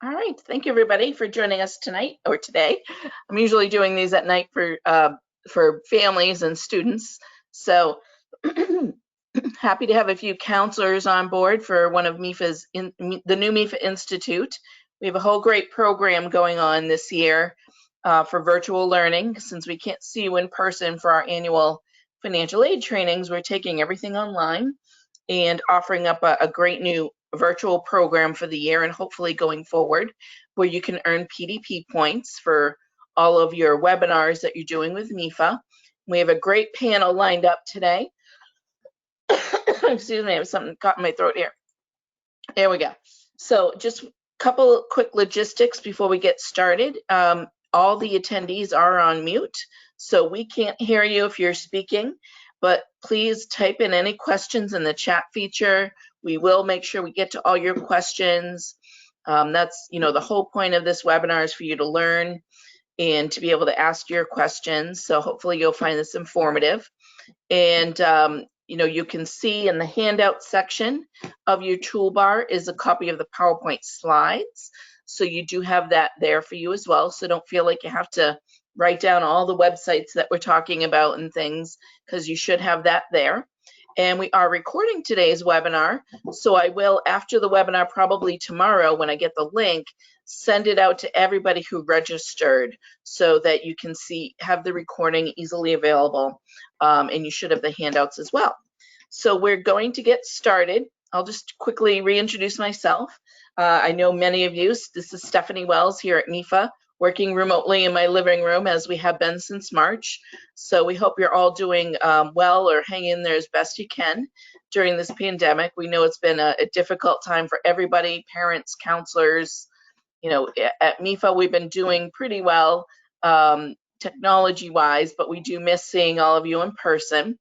All right, thank you everybody for joining us tonight or today. I'm usually doing these at night for families and students. So happy to have a few counselors on board for one of MEFA's, the new MEFA Institute. We have a whole great program going on this year for virtual learning. Since we can't see you in person for our annual financial aid trainings, we're taking everything online and offering up a great new virtual program for the year and hopefully going forward, where you can earn PDP points for all of your webinars that you're doing with MEFA. We have a great panel lined up today. Excuse me, I have something caught in my throat here. There we go. So just a couple quick logistics before we get started. All the attendees are on mute, so we can't hear you if you're speaking, but please type in any questions in the chat feature. We will make sure we get to all your questions. That's, the whole point of this webinar is for you to learn and to be able to ask your questions. So hopefully you'll find this informative. And, you can see in the handout section of your toolbar is a copy of the PowerPoint slides. So you do have that there for you as well. So don't feel like you have to write down all the websites that we're talking about and things, because you should have that there. And we are recording today's webinar. So I will, after the webinar, probably tomorrow when I get the link, send it out to everybody who registered so that you can have the recording easily available. And you should have the handouts as well. So we're going to get started. I'll just quickly reintroduce myself. I know many of you. This is Stephanie Wells here at MEFA, working remotely in my living room as we have been since March. So we hope you're all doing well or hang in there as best you can during this pandemic. We know it's been a difficult time for everybody, parents, counselors. At MEFA, we've been doing pretty well technology-wise, but we do miss seeing all of you in person.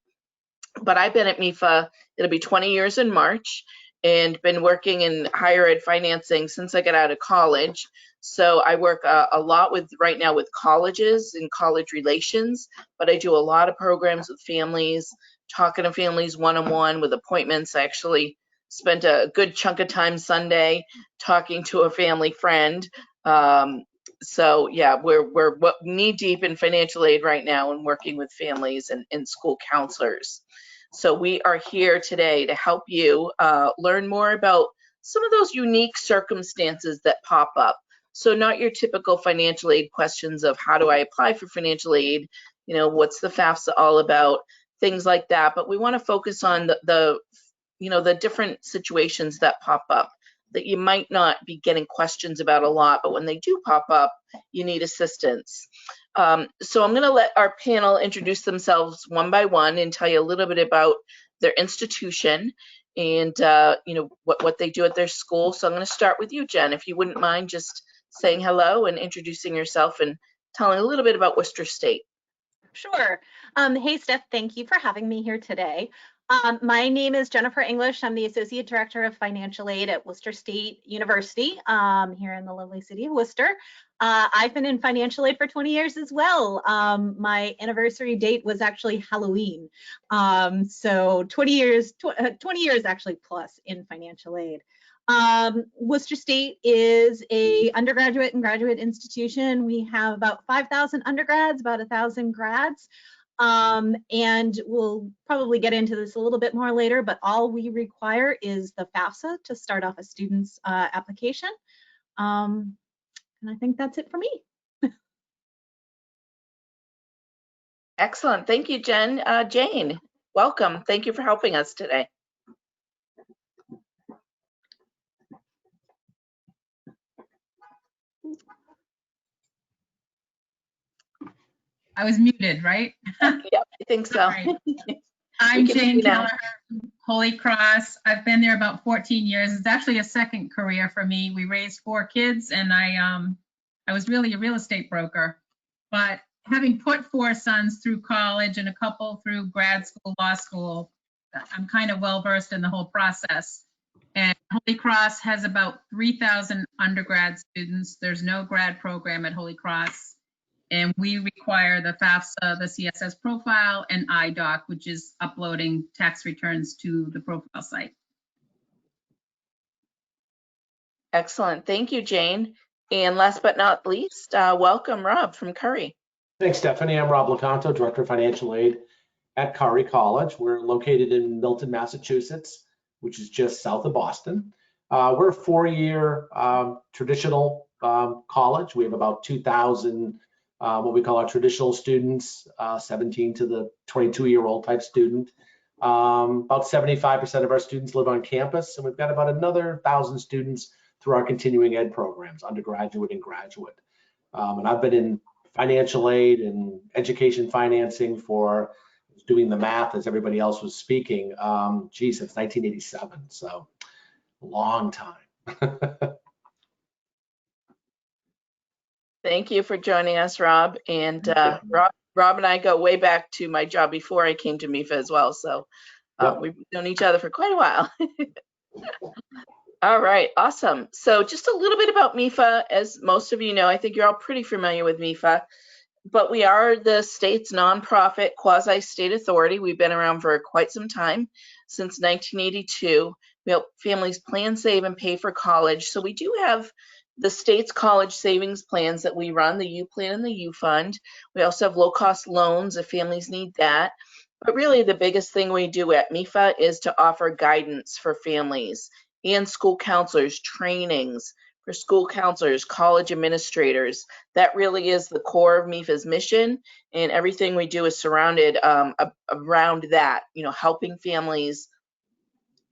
But I've been at MEFA, it'll be 20 years in March, and been working in higher ed financing since I got out of college. So I work a lot right now with colleges and college relations, but I do a lot of programs with families, talking to families one-on-one with appointments. I actually spent a good chunk of time Sunday talking to a family friend. So yeah, we're knee deep in financial aid right now and working with families and school counselors. So we are here today to help you learn more about some of those unique circumstances that pop up. So not your typical financial aid questions of how do I apply for financial aid, what's the FAFSA all about, things like that. But we want to focus on the different situations that pop up that you might not be getting questions about a lot, but when they do pop up, you need assistance. So I'm going to let our panel introduce themselves one by one and tell you a little bit about their institution and what they do at their school. So I'm going to start with you, Jen, if you wouldn't mind just saying hello and introducing yourself and telling a little bit about Worcester State. Sure. Hey, Steph, thank you for having me here today. My name is Jennifer English. I'm the Associate Director of Financial Aid at Worcester State University here in the lovely city of Worcester. I've been in financial aid for 20 years as well. My anniversary date was actually Halloween. So 20 years actually plus in financial aid. Worcester State is a undergraduate and graduate institution. We have about 5,000 undergrads, about 1,000 grads. And we'll probably get into this a little bit more later, but all we require is the FAFSA to start off a student's application. And I think that's it for me. Excellent. Thank you, Jen. Jane, welcome. Thank you for helping us today. I was muted, right? Yep, I think so. Right. I'm Jane Kelleher, Holy Cross. I've been there about 14 years. It's actually a second career for me. We raised 4 kids, and I was really a real estate broker. But having put 4 sons through college and a couple through grad school, law school, I'm kind of well versed in the whole process. And Holy Cross has about 3,000 undergrad students. There's no grad program at Holy Cross. And we require the FAFSA, the CSS profile, and IDoc, which is uploading tax returns to the profile site. Excellent. Thank you, Jane. And last but not least, welcome Rob from Curry. Thanks, Stephanie. I'm Rob Loconto, Director of Financial Aid at Kelleher of College. We're located in Milton, Massachusetts, which is just south of Boston. We're a four-year traditional college. We have about 2,000 what we call our traditional students, 17 to the 22-year-old type student. About 75% of our students live on campus, and we've got about another 1,000 students through our continuing ed programs, undergraduate and graduate. And I've been in financial aid and education financing for doing the math as everybody else was speaking, since 1987, so a long time. Thank you for joining us, Rob. And Rob and I go way back to my job before I came to MEFA as well, so we've known each other for quite a while. All right, awesome. So just a little bit about MEFA. As most of you know, I think you're all pretty familiar with MEFA, but we are the state's nonprofit quasi-state authority. We've been around for quite some time, since 1982. We help families plan, save, and pay for college. So we do have the state's college savings plans that we run, the U Plan and the U Fund. We also have low-cost loans if families need that. But really the biggest thing we do at MEFA is to offer guidance for families and school counselors, trainings for school counselors, college administrators. That really is the core of MEFA's mission, and everything we do is surrounded around that, helping families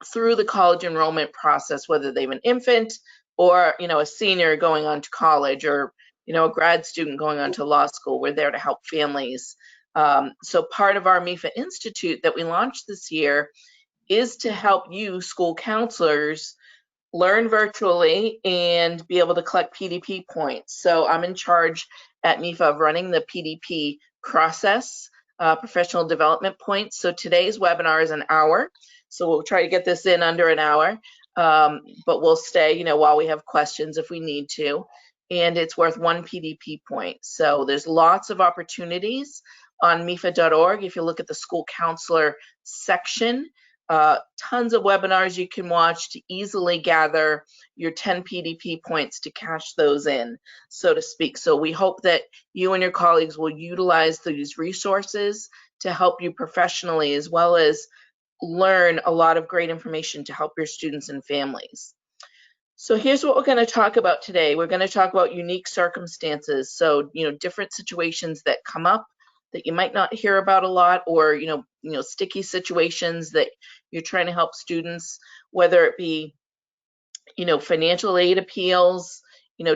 through the college enrollment process, whether they have an infant or, a senior going on to college, or, a grad student going on to law school. We're there to help families. So part of our MEFA Institute that we launched this year is to help you, school counselors, learn virtually and be able to collect PDP points. So I'm in charge at MEFA of running the PDP process, professional development points. So today's webinar is an hour. So we'll try to get this in under an hour, but we'll stay, while we have questions if we need to. And it's worth 1 PDP point. So there's lots of opportunities on MEFA.org. If you look at the school counselor section, tons of webinars you can watch to easily gather your 10 PDP points to cash those in, so to speak. So we hope that you and your colleagues will utilize these resources to help you professionally, as well as learn a lot of great information to help your students and families. So here's what we're going to talk about today. We're going to talk about unique circumstances. So, different situations that come up that you might not hear about a lot, or, sticky situations that you're trying to help students, whether it be, financial aid appeals,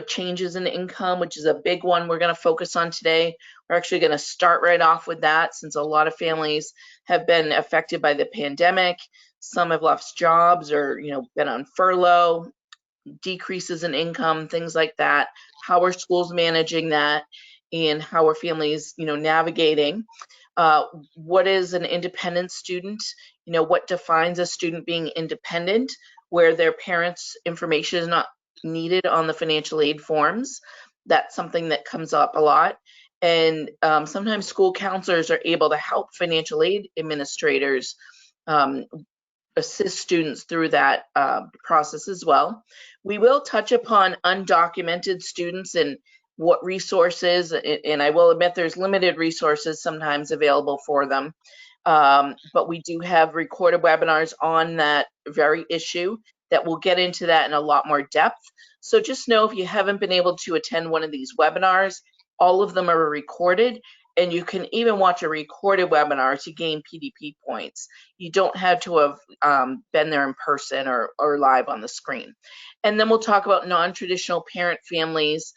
changes in income, which is a big one we're going to focus on today. We're actually going to start right off with that, since a lot of families have been affected by the pandemic. Some have lost jobs or, been on furlough, decreases in income, things like that. How are schools managing that, and how are families, navigating? What is an independent student? What defines a student being independent, where their parents' information is not needed on the financial aid forms? That's something that comes up a lot. And sometimes school counselors are able to help financial aid administrators assist students through that process as well. We will touch upon undocumented students and what resources, and I will admit there's limited resources sometimes available for them, but we do have recorded webinars on that very issue that will get into that in a lot more depth. So just know, if you haven't been able to attend one of these webinars, all of them are recorded, and you can even watch a recorded webinar to gain PDP points. You don't have to have been there in person or live on the screen. And then we'll talk about non-traditional parent families,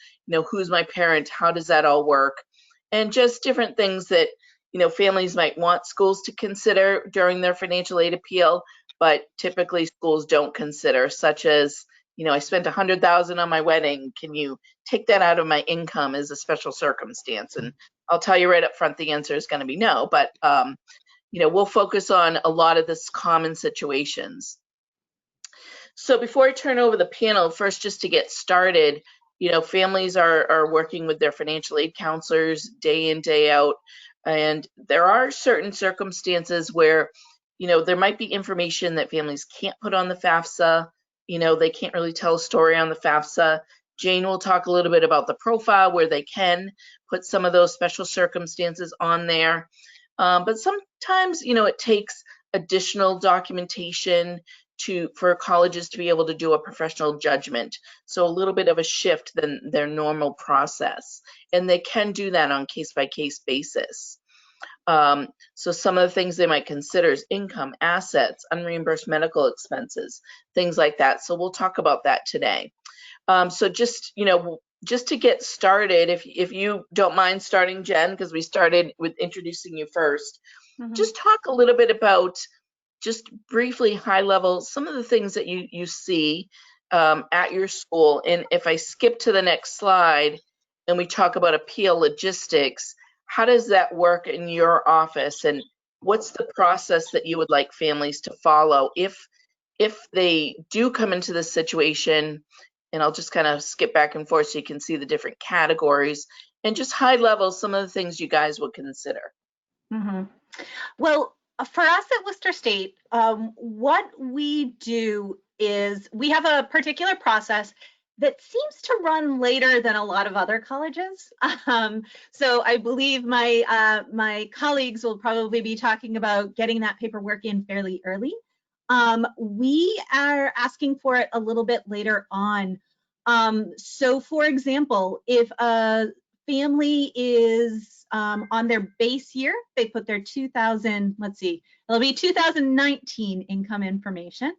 who's my parent, how does that all work? And just different things that, families might want schools to consider during their financial aid appeal, but typically schools don't consider, such as, I spent $100,000 on my wedding. Can you take that out of my income as a special circumstance? And I'll tell you right up front, the answer is going to be no, but we'll focus on a lot of this common situations. So before I turn over the panel, first, just to get started, families are working with their financial aid counselors day in, day out, and there are certain circumstances where, there might be information that families can't put on the FAFSA, you know, they can't really tell a story on the FAFSA. Jane will talk a little bit about the profile where they can put some of those special circumstances on there. But sometimes, you know, it takes additional documentation for colleges to be able to do a professional judgment. So a little bit of a shift than their normal process. And they can do that on case-by-case basis. So some of the things they might consider is income, assets, unreimbursed medical expenses, things like that. So we'll talk about that today. So just, you know, just to get started, if you don't mind starting, Jen, because we started with introducing you first, just talk a little bit about, just briefly, high level, some of the things that you see at your school. And if I skip to the next slide and we talk about appeal logistics, how does that work in your office, and what's the process that you would like families to follow if they do come into this situation? And I'll just kind of skip back and forth so you can see the different categories and just high level, some of the things you guys would consider. Well, for us at Worcester State, what we do is we have a particular process that seems to run later than a lot of other colleges. So I believe my colleagues will probably be talking about getting that paperwork in fairly early. We are asking for it a little bit later on. So for example, if a family is on their base year, they put their 2019 income information.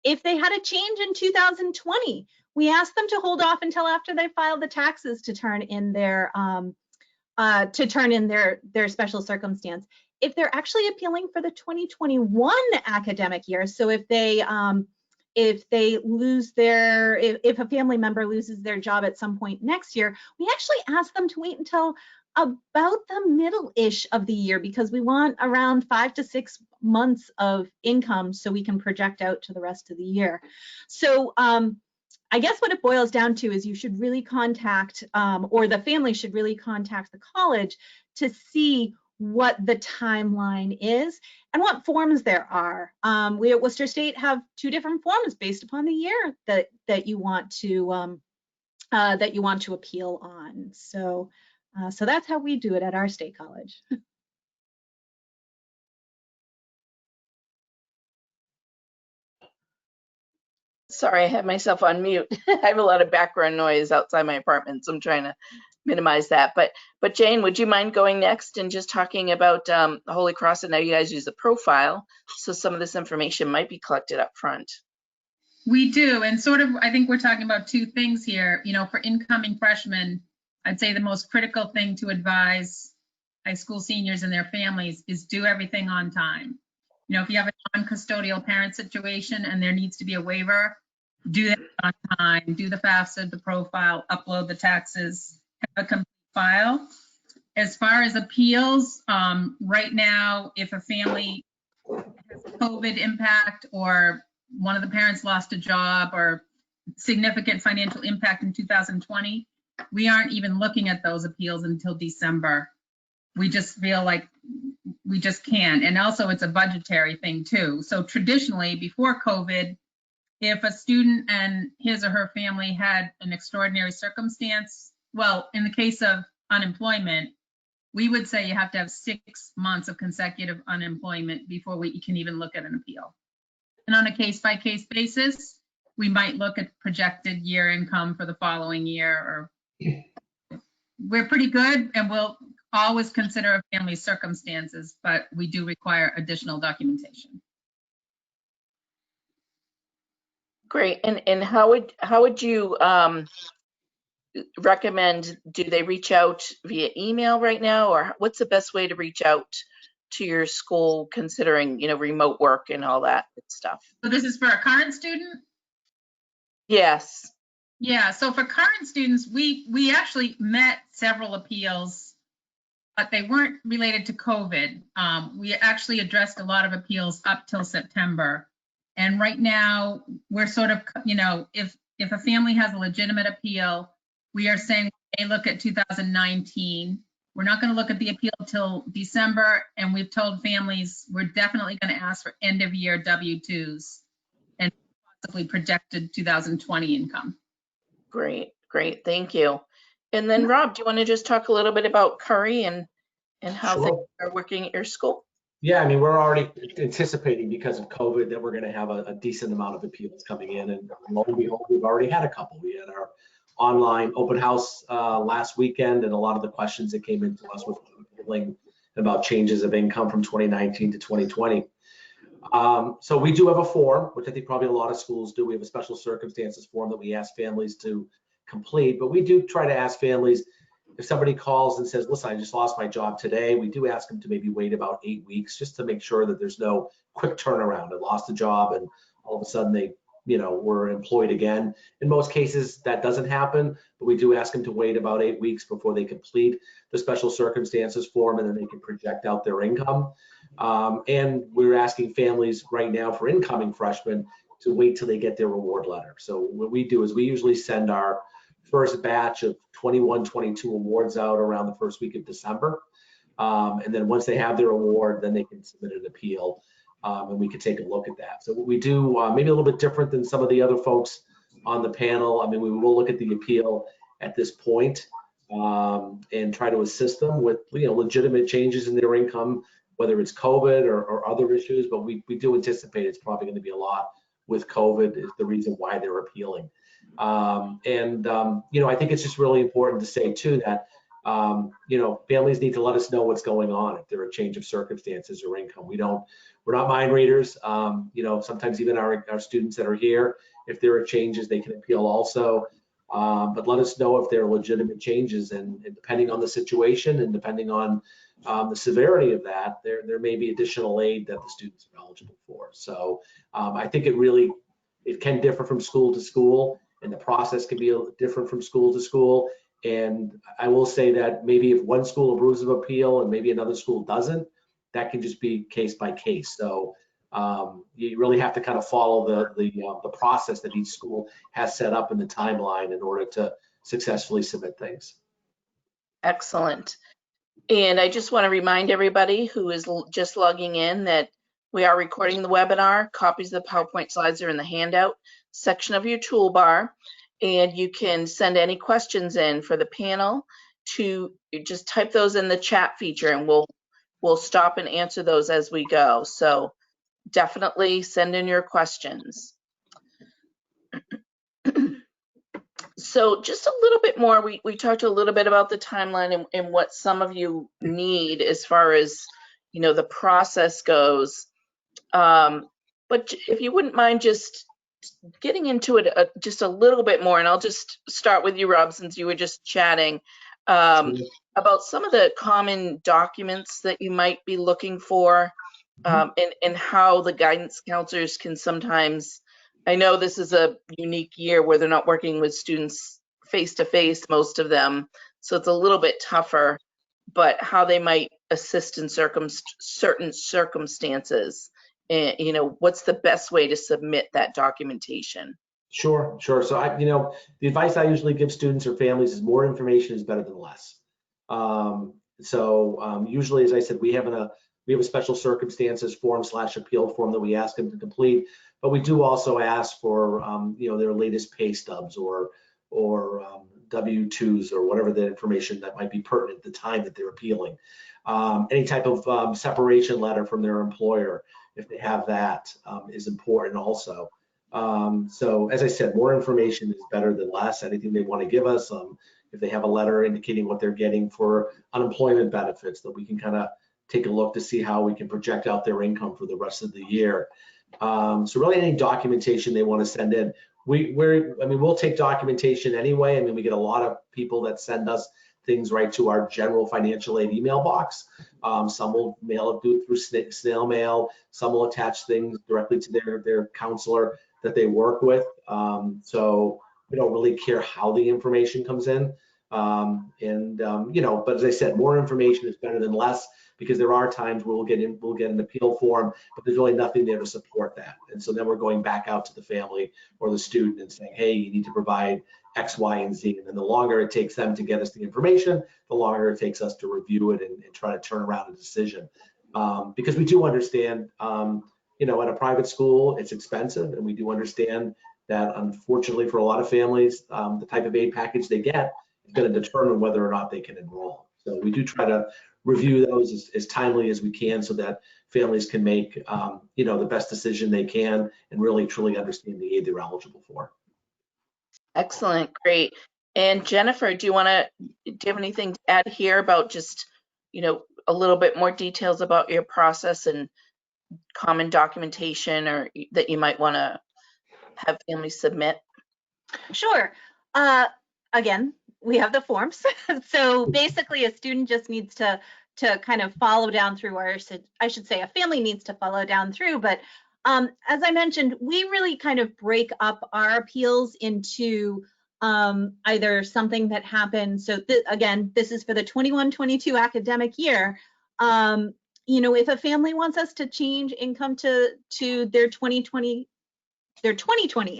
If they had a change in 2020, we asked them to hold off until after they filed the taxes to turn in their special circumstance. If they're actually appealing for the 2021 academic year, so if a family member loses their job at some point next year, we actually ask them to wait until about the middle-ish of the year, because we want around 5 to 6 months of income so we can project out to the rest of the year. So I guess what it boils down to is you should really contact, or the family should really contact the college to see what the timeline is and what forms there are. We at Worcester State have 2 different forms based upon the year that you want to appeal on. So that's how we do it at our state college. Sorry, I had myself on mute. I have a lot of background noise outside my apartment, so I'm trying to minimize that. But Jane, would you mind going next and just talking about Holy Cross? And now you guys use the profile, so some of this information might be collected up front. We do, and sort of, I think we're talking about 2 things here. You know, for incoming freshmen, I'd say the most critical thing to advise high school seniors and their families is do everything on time. You know, if you have a non-custodial parent situation and there needs to be a waiver, do that on time, do the FAFSA, the profile, upload the taxes, have a complete file. As far as appeals, right now, if a family has COVID impact or one of the parents lost a job or significant financial impact in 2020, we aren't even looking at those appeals until December. We just feel like we just can't. And also it's a budgetary thing too. So traditionally before COVID, if a student and his or her family had an extraordinary circumstance, well, in the case of unemployment, we would say you have to have 6 months of consecutive unemployment before we can even look at an appeal. And on a case-by-case basis, we might look at projected year income for the following year, or we're pretty good, and we'll always consider a family's circumstances, but we do require additional documentation. Great. And how would you recommend, do they reach out via email right now, or what's the best way to reach out to your school, considering, you know, remote work and all that stuff? So this is for a current student? Yes. Yeah, so for current students, we actually met several appeals, but they weren't related to COVID. We actually addressed a lot of appeals up till September. And right now, we're sort of, you know, if a family has a legitimate appeal, we are saying they look at 2019. We're not going to look at the appeal till December, and we've told families we're definitely going to ask for end of year W-2s and possibly projected 2020 income. Great, great, thank you. And then Rob, do you want to just talk a little bit about Curry and how Sure. things are working at your school? Yeah, I mean, we're already anticipating because of COVID that we're going to have a decent amount of appeals coming in, and lo and behold, we've already had a couple. We had our online open house last weekend, and a lot of the questions that came into us was about changes of income from 2019 to 2020. So we do have a form, which I think probably a lot of schools do. We have a special circumstances form that we ask families to complete, but we do try to ask families, if somebody calls and says, listen, I just lost my job today, we do ask them to maybe wait about 8 weeks just to make sure that there's no quick turnaround. They lost a job and all of a sudden they, were employed again. In most cases, that doesn't happen, but we do ask them to wait about 8 weeks before they complete the special circumstances form, and then they can project out their income. And we're asking families right now for incoming freshmen to wait till they get their reward letter. So what we do is we usually send our first batch of 21, 22 awards out around the first week of December. And then once they have their award, then they can submit an appeal, and we can take a look at that. So what we do, maybe a little bit different than some of the other folks on the panel. I mean, we will look at the appeal at this point, and try to assist them with, legitimate changes in their income, whether it's COVID or other issues, but we do anticipate it's probably going to be a lot with COVID is the reason why they're appealing. I think it's just really important to say too that, families need to let us know what's going on if there are a change of circumstances or income. We're not mind readers. Sometimes even our students that are here, if there are changes, they can appeal also. But let us know if there are legitimate changes, and depending on the situation and depending on the severity of that, there may be additional aid that the students are eligible for. So I think it can differ from school to school, and the process can be different from school to school. And I will say that maybe if one school approves of appeal and maybe another school doesn't, that can just be case by case. So you really have to kind of follow the process that each school has set up in the timeline in order to successfully submit things. Excellent. And I just want to remind everybody who is just logging in that we are recording the webinar. Copies of the PowerPoint slides are in the handout section of your toolbar, and you can send any questions in for the panel to just type those in the chat feature, and we'll stop and answer those as we go. So definitely send in your questions. So just a little bit more, we talked a little bit about the timeline and what some of you need as far as, the process goes. But if you wouldn't mind just getting into it just a little bit more, and I'll just start with you, Rob, since you were just chatting about some of the common documents that you might be looking for, and how the guidance counselors can sometimes, I know this is a unique year where they're not working with students face-to-face, most of them, so it's a little bit tougher, but how they might assist in certain circumstances, and what's the best way to submit that documentation? Sure. So the advice I usually give students or families is more information is better than less. Usually, as I said, we have a special circumstances form / appeal form that we ask them to complete, but we do also ask for their latest pay stubs or W-2s or whatever the information that might be pertinent at the time that they're appealing. Any type of separation letter from their employer, if they have that, is important also. So as I said, more information is better than less. Anything they want to give us, if they have a letter indicating what they're getting for unemployment benefits, that we can kind of take a look to see how we can project out their income for the rest of the year. So really any documentation they want to send in, we'll take documentation anyway. I mean, we get a lot of people that send us things right to our general financial aid email box. Some will do it through snail mail. Some will attach things directly to their counselor that they work with. So we don't really care how the information comes in. But as I said, more information is better than less, because there are times where we'll get an appeal form, but there's really nothing there to support that. And so then we're going back out to the family or the student and saying, hey, you need to provide X, Y, and Z. And then the longer it takes them to get us the information, the longer it takes us to review it and try to turn around a decision. Because we do understand you know, at a private school, it's expensive, and we do understand that, unfortunately, for a lot of families, the type of aid package they get is going to determine whether or not they can enroll. So we do try to review those as timely as we can so that families can make, you know, the best decision they can and really truly understand the aid they're eligible for. Excellent, great. And Jennifer, do you have anything to add here about just, you know, a little bit more details about your process and common documentation or that you might want to have families submit? Sure. Again, we have the forms. So basically a student just needs to kind of follow down through, or I should say a family needs to follow down through. But as I mentioned, we really kind of break up our appeals into either something that happened. So again, this is for the 21-22 academic year. You know, if a family wants us to change income to their 2020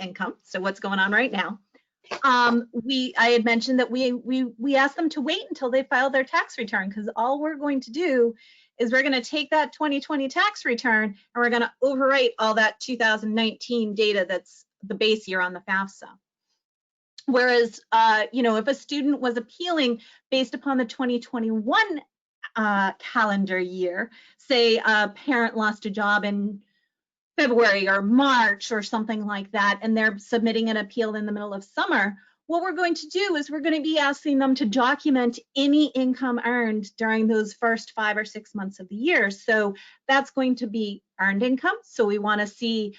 income, so what's going on right now, I had mentioned that we asked them to wait until they file their tax return, because all we're going to do is we're going to take that 2020 tax return and we're going to overwrite all that 2019 data that's the base year on the FAFSA. Whereas, you know, if a student was appealing based upon the 2021 calendar year, say a parent lost a job in February or March or something like that, and they're submitting an appeal in the middle of summer, what we're going to do is we're going to be asking them to document any income earned during those first 5 or 6 months of the year. So that's going to be earned income. So we want to see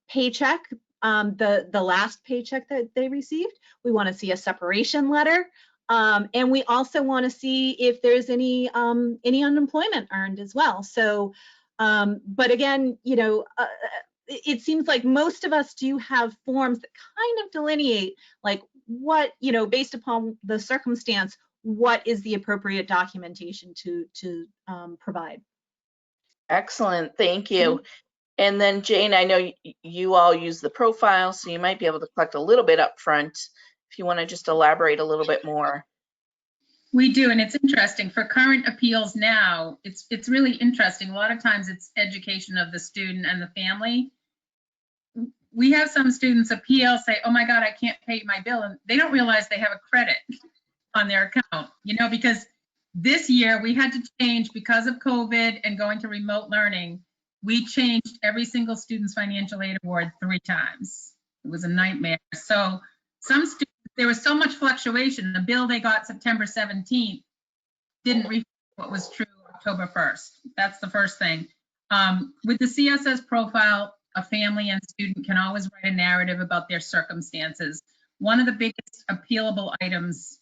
paycheck, the last paycheck that they received. We want to see a separation letter. And we also want to see if there's any unemployment earned as well. So, but again, you know, it seems like most of us do have forms that kind of delineate like what, you know, based upon the circumstance, what is the appropriate documentation to provide. Excellent, thank you. And then Jane, I know you all use the profile, so you might be able to collect a little bit up front if you want to just elaborate a little bit more. We do, and it's interesting. For current appeals now, it's really interesting. A lot of times it's education of the student and the family. We have some students appeal, say, oh my God, I can't pay my bill, and they don't realize they have a credit on their account, you know, because this year we had to change because of COVID and going to remote learning. We changed every single student's financial aid award 3 times. It was a nightmare. So some students, there was so much fluctuation. The bill they got September 17th didn't reflect what was true October 1st. That's the first thing. With the CSS profile, a family and student can always write a narrative about their circumstances. One of the biggest appealable items,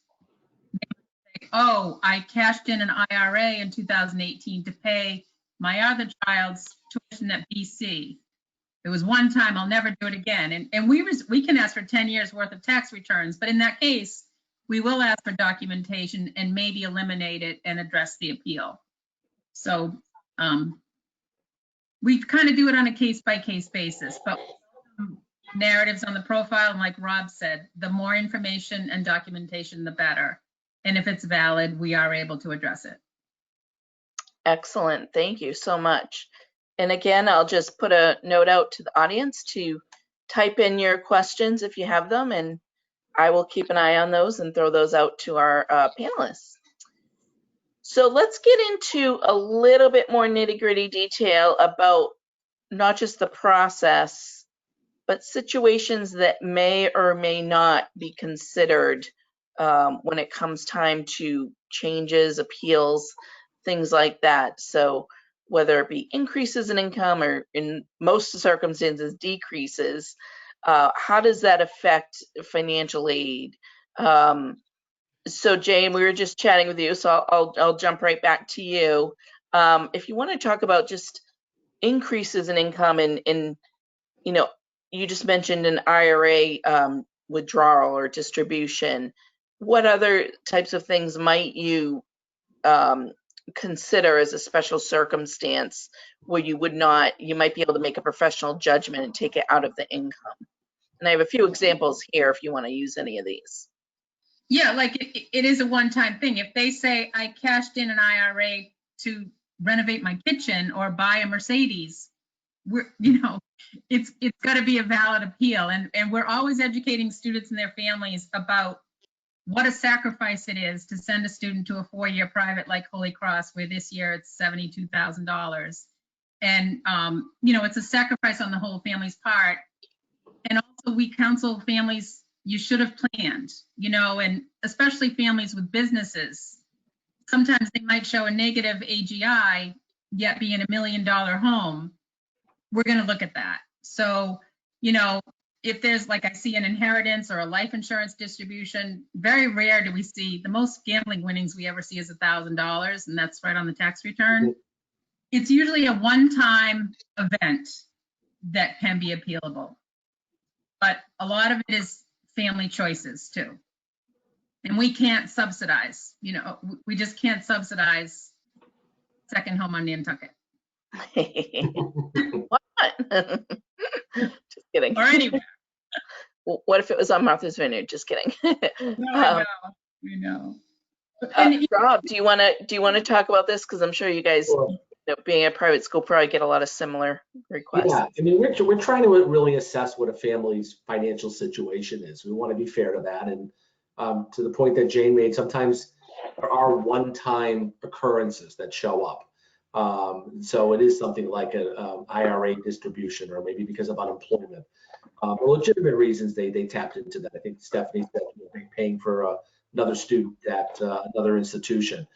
oh, I cashed in an IRA in 2018 to pay my other child's tuition at BC. It was one time, I'll never do it again. And we can ask for 10 years worth of tax returns, but in that case, we will ask for documentation and maybe eliminate it and address the appeal. So we kind of do it on a case-by-case basis, but narratives on the profile, and like Rob said, the more information and documentation, the better. And if it's valid, we are able to address it. Excellent, thank you so much. And again, I'll just put a note out to the audience to type in your questions if you have them, and I will keep an eye on those and throw those out to our panelists. So let's get into a little bit more nitty-gritty detail about not just the process, but situations that may or may not be considered when it comes time to changes, appeals, things like that. So whether it be increases in income or in most circumstances decreases, how does that affect financial aid? So Jane, we were just chatting with you, so I'll jump right back to you. If you want to talk about just increases in income and you know, you just mentioned an IRA withdrawal or distribution. What other types of things might you consider as a special circumstance where you might be able to make a professional judgment and take it out of the income? And I have a few examples here if you want to use any of these. Yeah, like it is a one-time thing. If they say I cashed in an IRA to renovate my kitchen or buy a Mercedes, it's got to be a valid appeal. And we're always educating students and their families about what a sacrifice it is to send a student to a 4-year private like Holy Cross, where this year it's $72,000. And, it's a sacrifice on the whole family's part. And also we counsel families, you should have planned, and especially families with businesses. Sometimes they might show a negative AGI, yet be in $1 million home. We're going to look at that. So, if there's, like, I see an inheritance or a life insurance distribution, very rare do we see. The most gambling winnings we ever see is $1,000, and that's right on the tax return. It's usually a one-time event that can be appealable, but a lot of it is family choices too. And we can't subsidize, we just can't subsidize second home on Nantucket. What? Just kidding. Or anywhere. What if it was on Martha's Vineyard? Just kidding. No, we know. Rob, do you want to talk about this? Because I'm sure you guys, being a private school, probably get a lot of similar requests. Yeah, I mean, we're trying to really assess what a family's financial situation is. We want to be fair to that, and to the point that Jane made, sometimes there are one-time occurrences that show up. So it is something like an IRA distribution, or maybe because of unemployment. For legitimate reasons, they tapped into that. I think Stephanie said they're paying for another student at another institution.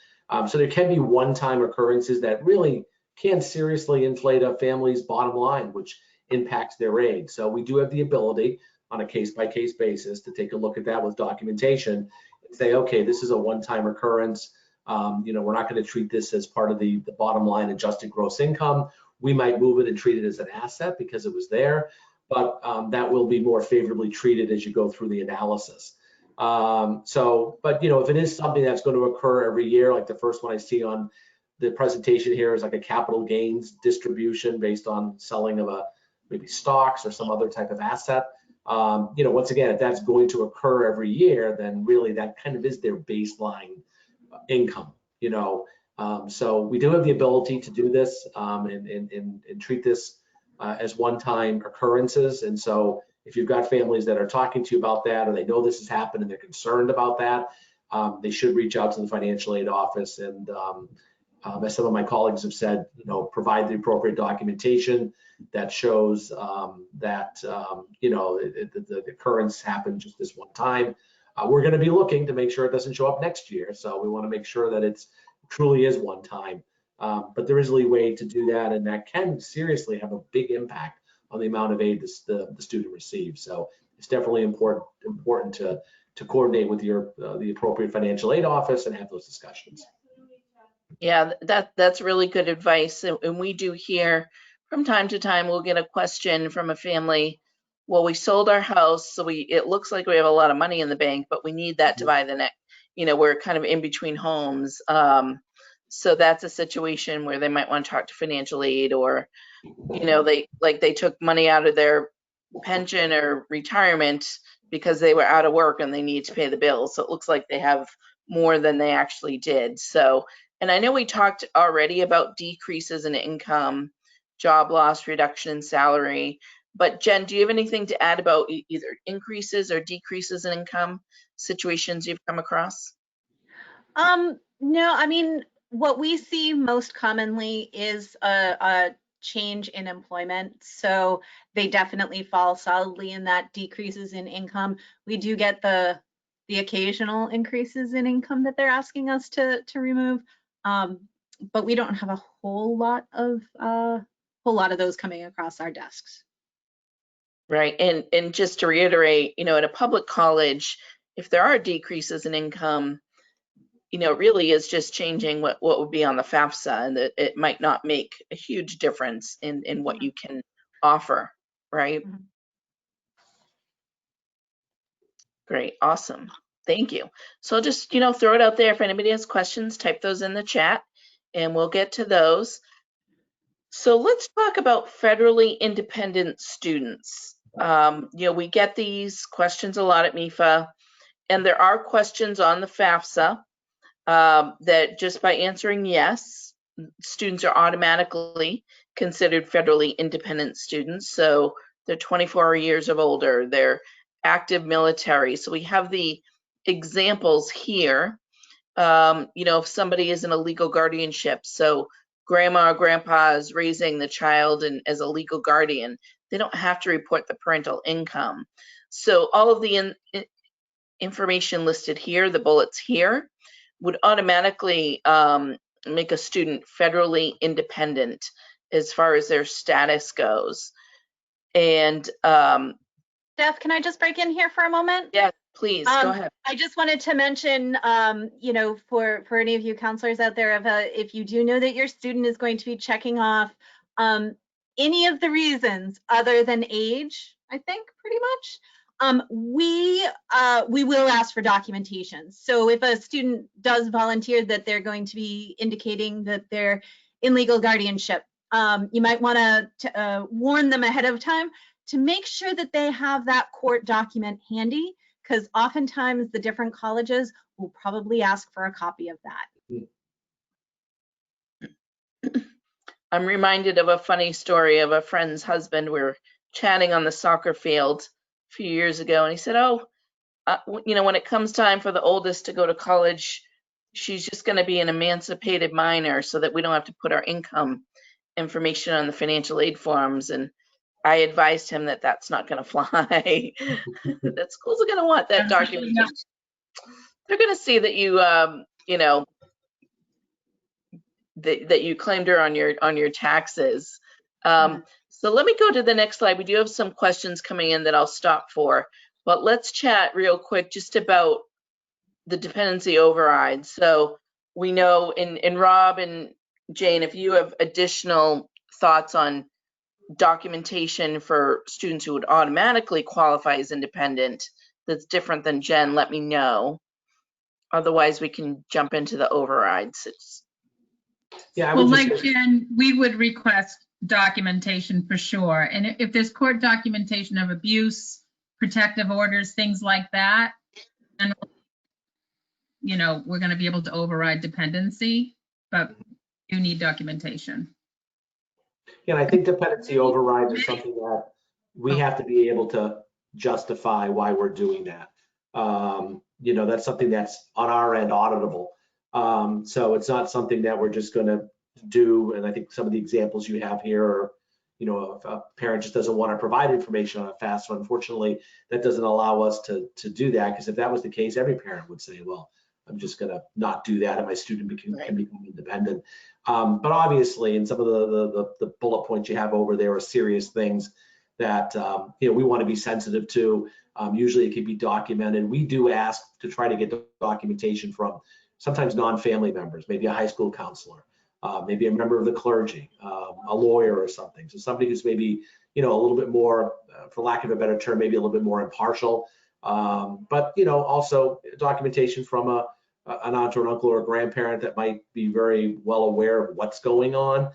So there can be one-time occurrences that really can seriously inflate a family's bottom line, which impacts their aid. So we do have the ability on a case-by-case basis to take a look at that with documentation and say, okay, this is a one-time occurrence. We're not going to treat this as part of the bottom line adjusted gross income. We might move it and treat it as an asset because it was there, but that will be more favorably treated as you go through the analysis. But if it is something that's going to occur every year, like the first one I see on the presentation here is like a capital gains distribution based on selling of maybe stocks or some other type of asset. Once again, if that's going to occur every year, then really that kind of is their baseline income. So we do have the ability to do this and treat this as one-time occurrences. And so if you've got families that are talking to you about that, or they know this has happened and they're concerned about that, they should reach out to the financial aid office. And as some of my colleagues have said, provide the appropriate documentation that shows that the occurrence happened just this one time. We're going to be looking to make sure it doesn't show up next year. So we want to make sure that it truly is one time. But there is leeway to do that, and that can seriously have a big impact on the amount of aid the student receives. So it's definitely important to coordinate with the appropriate financial aid office and have those discussions. Yeah, that's really good advice. And we do hear from time to time, we'll get a question from a family. Well, we sold our house, so it looks like we have a lot of money in the bank, but we need that to buy the next. We're kind of in between homes. So that's a situation where they might want to talk to financial aid, or they took money out of their pension or retirement because they were out of work and they need to pay the bills. So it looks like they have more than they actually did. So, and I know we talked already about decreases in income, job loss, reduction in salary, but Jen, do you have anything to add about either increases or decreases in income situations you've come across? No, I mean, what we see most commonly is a change in employment. So they definitely fall solidly in that decreases in income. We do get the occasional increases in income that they're asking us to remove, but we don't have a whole lot of those coming across our desks. Right, and just to reiterate, at a public college, if there are decreases in income, it really is just changing what would be on the FAFSA, and that it might not make a huge difference in what you can offer, right? Mm-hmm. Great, awesome, thank you. So I'll just, throw it out there. If anybody has questions, type those in the chat and we'll get to those. So let's talk about federally independent students. We get these questions a lot at MEFA, and there are questions on the FAFSA that just by answering yes, students are automatically considered federally independent students. So they're 24 years of older, they're active military. So we have the examples here. If somebody is in a legal guardianship, so grandma or grandpa is raising the child and as a legal guardian, they don't have to report the parental income. So all of the information listed here, the bullets here, would automatically make a student federally independent as far as their status goes. And Steph, can I just break in here for a moment? yeah, please go ahead. I just wanted to mention, for any of you counselors out there, if you do know that your student is going to be checking off any of the reasons other than age, I think pretty much, we will ask for documentation. So if a student does volunteer that they're going to be indicating that they're in legal guardianship, you might want to warn them ahead of time to make sure that they have that court document handy, because oftentimes the different colleges will probably ask for a copy of that. I'm reminded of a funny story of a friend's husband. We were chatting on the soccer field a few years ago, and he said, when it comes time for the oldest to go to college, she's just going to be an emancipated minor so that we don't have to put our income information on the financial aid forms. And I advised him that that's not going to fly. That schools are going to want that documentation. They're going to see that you, that you claimed her on your taxes. So let me go to the next slide. We do have some questions coming in that I'll stop for, but let's chat real quick just about the dependency override. So we know, in Rob and Jane, if you have additional thoughts on documentation for students who would automatically qualify as independent that's different than Jen, let me know. Otherwise, we can jump into the overrides. Yeah, well, like Jen, we would request documentation for sure. And if there's court documentation of abuse, protective orders, things like that, and we're going to be able to override dependency, but you need documentation. Yeah, and I think dependency overrides is something that we have to be able to justify why we're doing that. That's something that's on our end auditable. So it's not something that we're just going to do. And I think some of the examples you have here are, if a parent just doesn't want to provide information on a FAFSA, unfortunately, that doesn't allow us to do that. Because if that was the case, every parent would say, well, I'm just going to not do that and my student can become independent. But obviously, in some of the bullet points you have over there are serious things that we want to be sensitive to. Usually it can be documented. We do ask to try to get documentation from sometimes non-family members, maybe a high school counselor, maybe a member of the clergy, a lawyer or something. So somebody who's maybe, a little bit more, for lack of a better term, maybe a little bit more impartial. But, also documentation from an aunt or an uncle or a grandparent that might be very well aware of what's going on.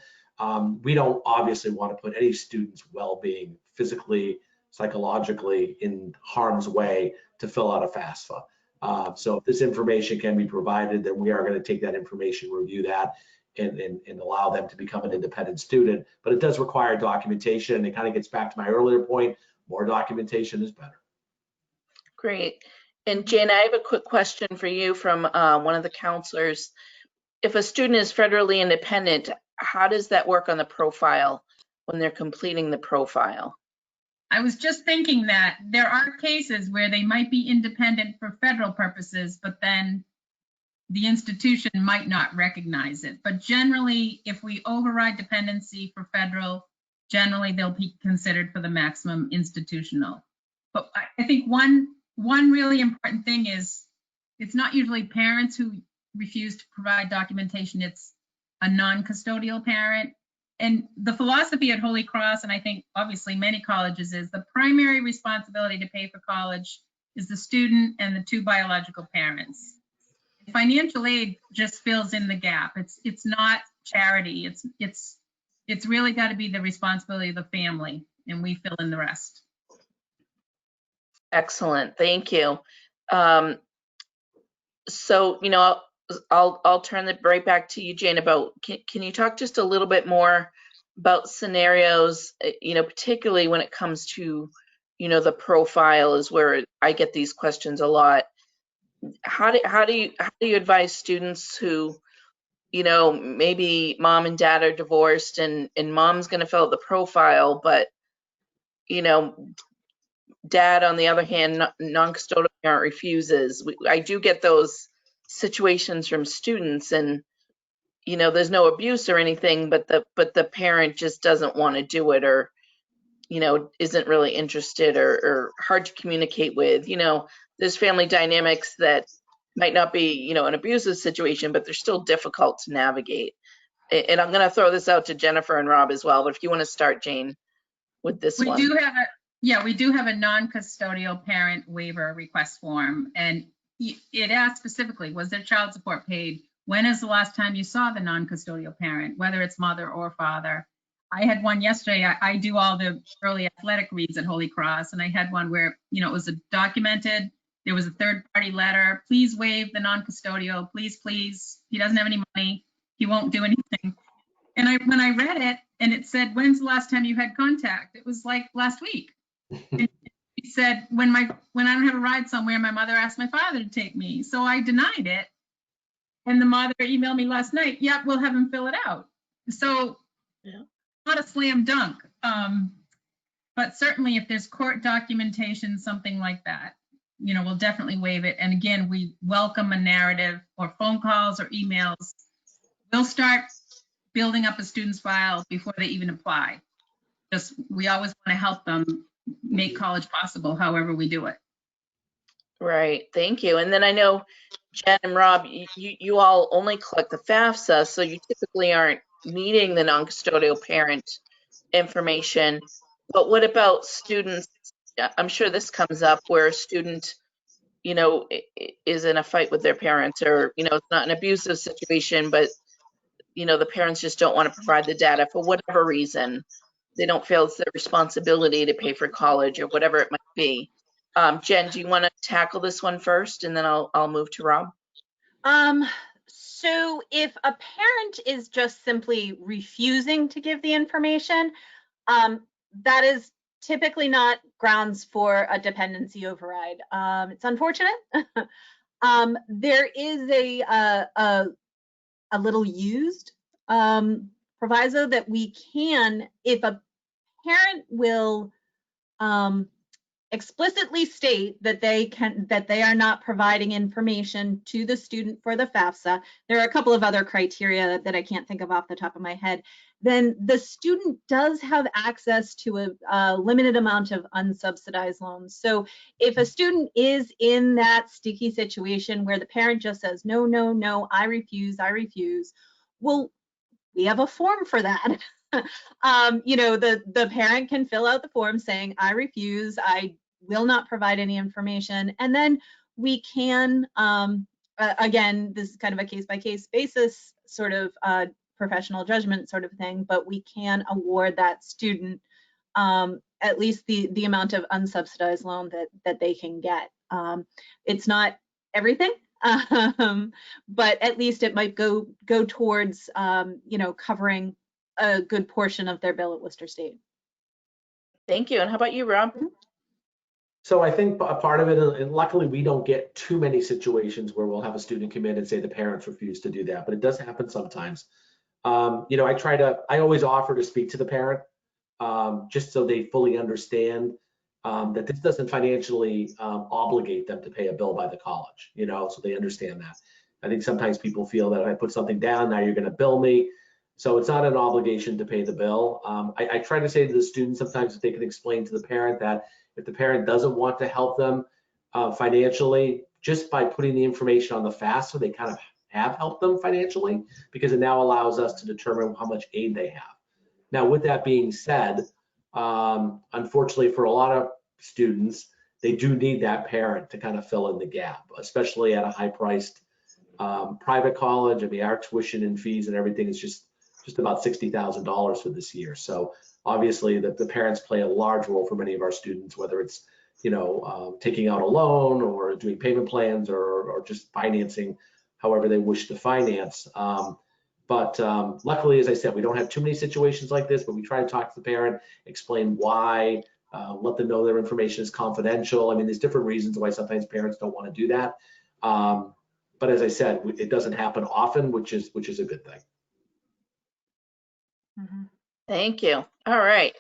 We don't obviously want to put any student's well-being physically, psychologically in harm's way to fill out a FAFSA. So if this information can be provided, then we are going to take that information, review that, and allow them to become an independent student. But it does require documentation, and it kind of gets back to my earlier point, more documentation is better. Great. And Jane, I have a quick question for you from one of the counselors. If a student is federally independent, how does that work on the profile when they're completing the profile? I was just thinking that there are cases where they might be independent for federal purposes, but then the institution might not recognize it. But generally, if we override dependency for federal, generally they'll be considered for the maximum institutional. But I think one really important thing is it's not usually parents who refuse to provide documentation, it's a non-custodial parent. And the philosophy at Holy Cross, and I think obviously many colleges, is the primary responsibility to pay for college is the student and the two biological parents. Financial aid just fills in the gap. It's not charity. It's really got to be the responsibility of the family, and we fill in the rest. Excellent, thank you. So, I'll turn it right back to you, Jane, about, can you talk just a little bit more about scenarios, particularly when it comes to, the profile is where I get these questions a lot. How do you advise students who, maybe mom and dad are divorced and mom's going to fill out the profile, but, dad, on the other hand, non-custodial parent refuses. I do get those situations from students, and there's no abuse or anything, but the parent just doesn't want to do it, or isn't really interested, or hard to communicate with. There's family dynamics that might not be an abusive situation, but they're still difficult to navigate. And I'm going to throw this out to Jennifer and Rob as well, but if you want to start, Jane, with this one. We do have a non-custodial parent waiver request form, and it asks specifically, was their child support paid? When is the last time you saw the non-custodial parent, whether it's mother or father? I had one yesterday. I do all the early athletic reads at Holy Cross, and I had one where, it was documented. There was a third-party letter. Please waive the non-custodial. Please, please. He doesn't have any money. He won't do anything. And when I read it, and it said, when's the last time you had contact? It was like last week. And he said, when I don't have a ride somewhere, my mother asked my father to take me. So I denied it. And the mother emailed me last night, yep, we'll have him fill it out. So yeah. Not a slam dunk. But certainly if there's court documentation, something like that, we'll definitely waive it. And again, we welcome a narrative or phone calls or emails. We'll start building up a student's file before they even apply. We always want to help them make college possible, however we do it. Right, thank you. And then I know Jen and Rob, you all only collect the FAFSA, so you typically aren't needing the non-custodial parent information. But what about students? I'm sure this comes up where a student, is in a fight with their parents, or, it's not an abusive situation, but, the parents just don't want to provide the data for whatever reason. They don't feel it's their responsibility to pay for college or whatever it might be. Jen, do you want to tackle this one first, and then I'll move to Rob? So if a parent is just simply refusing to give the information, that is typically not grounds for a dependency override. It's unfortunate. There is a little used proviso that we can, if a parent will explicitly state that they are not providing information to the student for the FAFSA. There are a couple of other criteria that I can't think of off the top of my head. Then the student does have access to a limited amount of unsubsidized loans. So if a student is in that sticky situation where the parent just says, no, no, no, I refuse, well, we have a form for that. The parent can fill out the form saying, I refuse, I will not provide any information. And then we can, again, this is kind of a case-by-case basis, sort of professional judgment sort of thing, but we can award that student at least the amount of unsubsidized loan that they can get. It's not everything, but at least it might go towards, covering a good portion of their bill at Worcester State. Thank you. And how about you, Rob? So I think a part of it, and luckily we don't get too many situations where we'll have a student come in and say the parents refuse to do that, but it does happen sometimes. I always offer to speak to the parent, just so they fully understand that this doesn't financially obligate them to pay a bill by the college, so they understand that. I think sometimes people feel that if I put something down, now you're going to bill me. So it's not an obligation to pay the bill. I try to say to the students sometimes if they can explain to the parent that if the parent doesn't want to help them financially, just by putting the information on the FAFSA, they kind of have helped them financially, because it now allows us to determine how much aid they have. Now, with that being said, unfortunately for a lot of students, they do need that parent to kind of fill in the gap, especially at a high-priced private college. I mean, our tuition and fees and everything is just about $60,000 for this year. So obviously the parents play a large role for many of our students, whether it's, taking out a loan or doing payment plans or just financing however they wish to finance. But luckily, as I said, we don't have too many situations like this, but we try to talk to the parent, explain why, let them know their information is confidential. I mean, there's different reasons why sometimes parents don't want to do that. But as I said, it doesn't happen often, which is a good thing. Mhm. Thank you. All right.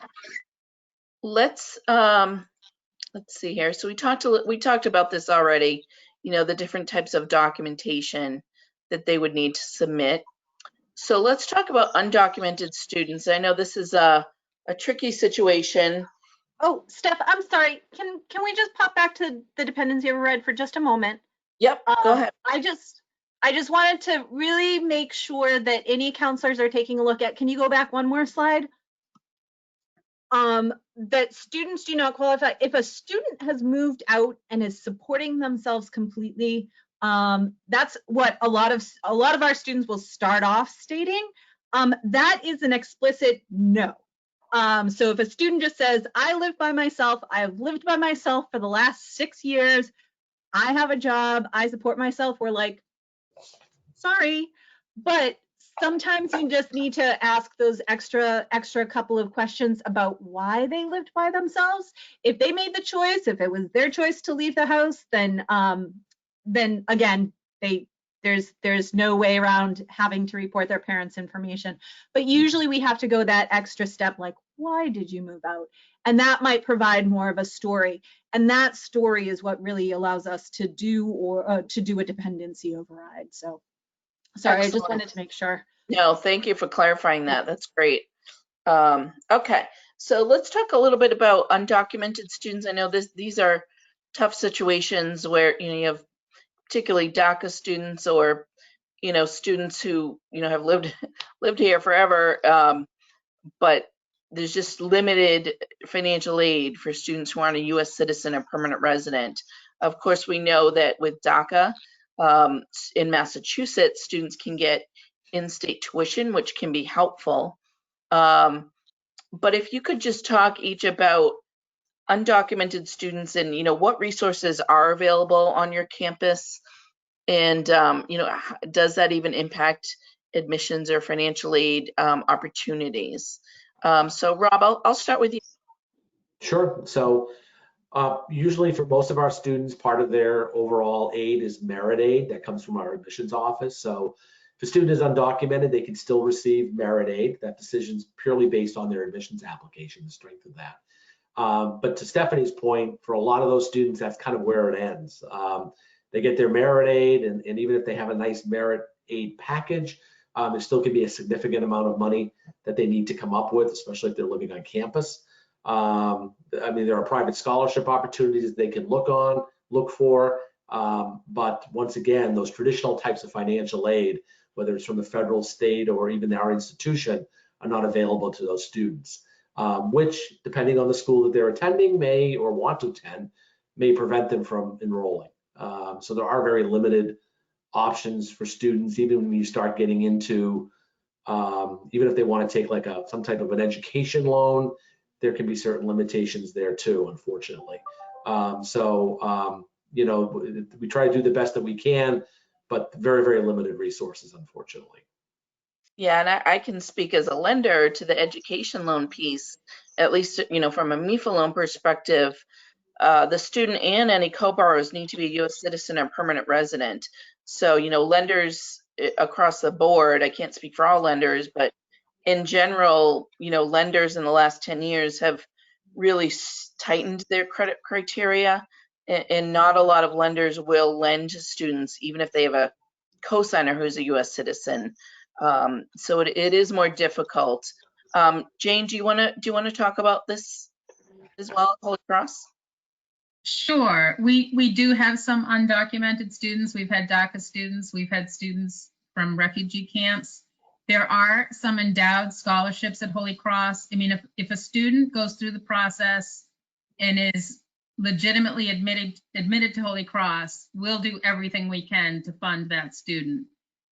Let's see here. So we talked about this already, you know, the different types of documentation that they would need to submit. So let's talk about undocumented students. I know this is a tricky situation. Oh, Steph, I'm sorry. Can we just pop back to the dependency override for just a moment? Yep, go ahead. I just wanted to really make sure that any counselors are taking a look at, can you go back one more slide? That students do not qualify. If a student has moved out and is supporting themselves completely, that's what a lot of our students will start off stating. That is an explicit no. So if a student just says, I live by myself, I've lived by myself for the last 6 years, I have a job, I support myself, we're like, sorry. But sometimes you just need to ask those extra couple of questions about why they lived by themselves. If they made the choice, if it was their choice to leave the house, then again, there's no way around having to report their parents' information. But usually we have to go that extra step, like, why did you move out? And that might provide more of a story. And that story is what really allows us to do a dependency override. So sorry, Excellent. I just wanted to make sure. No, thank you for clarifying that. That's great. Okay, so let's talk a little bit about undocumented students. I know these are tough situations where, you know, you have particularly DACA students or, you know, students who, you know, have lived here forever, but there's just limited financial aid for students who aren't a U.S. citizen or permanent resident. Of course, we know that with DACA in Massachusetts, students can get in-state tuition, which can be helpful. But if you could just talk each about undocumented students and, you know, what resources are available on your campus, and, you know, does that even impact admissions or financial aid opportunities? So Rob, I'll start with you. Sure. So usually for most of our students, part of their overall aid is merit aid that comes from our admissions office. So if a student is undocumented, they can still receive merit aid. That decision is purely based on their admissions application, the strength of that. But to Stephanie's point, for a lot of those students, that's kind of where it ends. They get their merit aid, and even if they have a nice merit aid package, there still can be a significant amount of money that they need to come up with, especially if they're living on campus. I mean, there are private scholarship opportunities they can look for. But once again, those traditional types of financial aid, whether it's from the federal, state, or even our institution, are not available to those students, which, depending on the school that they're attending, may or want to attend, may prevent them from enrolling. So there are very limited options for students, even when you start getting into, even if they want to take like some type of an education loan, there can be certain limitations there too, unfortunately. You know, we try to do the best that we can, but very, very limited resources, unfortunately. Yeah, and I can speak as a lender to the education loan piece, at least, you know, from a MEFA loan perspective. The student and any co-borrowers need to be a U.S. citizen or permanent resident. So, you know, lenders across the board, I can't speak for all lenders, but in general, you know, lenders in the last 10 years have really tightened their credit criteria, and not a lot of lenders will lend to students, even if they have a co-signer who's a U.S. citizen. So it is more difficult. Jane, do you want to talk about this as well, Holy Cross? Sure. We do have some undocumented students. We've had DACA students. We've had students from refugee camps. There are some endowed scholarships at Holy Cross. I mean, if a student goes through the process and is legitimately admitted to Holy Cross, we'll do everything we can to fund that student.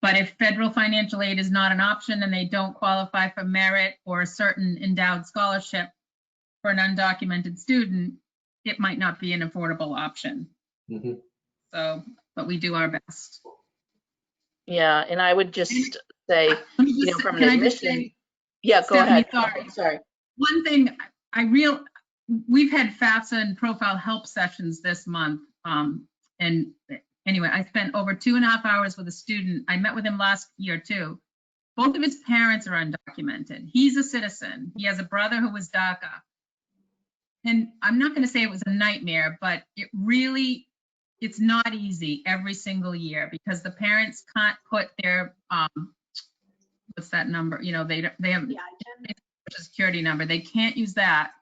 But if federal financial aid is not an option and they don't qualify for merit or a certain endowed scholarship for an undocumented student, it might not be an affordable option. Mm-hmm. So, but we do our best. Yeah, and I would just say, Let me you know, just- from an can I just admission, say, yeah, go Stephanie, ahead. sorry. One thing, we've had FAFSA and profile help sessions this month. And anyway, I spent over 2.5 hours with a student. I met with him last year too. Both of his parents are undocumented. He's a citizen. He has a brother who was DACA. And I'm not going to say it was a nightmare, but it's not easy every single year because the parents can't put their, what's that number? You know, they have Yeah, Social Security number. They can't use that.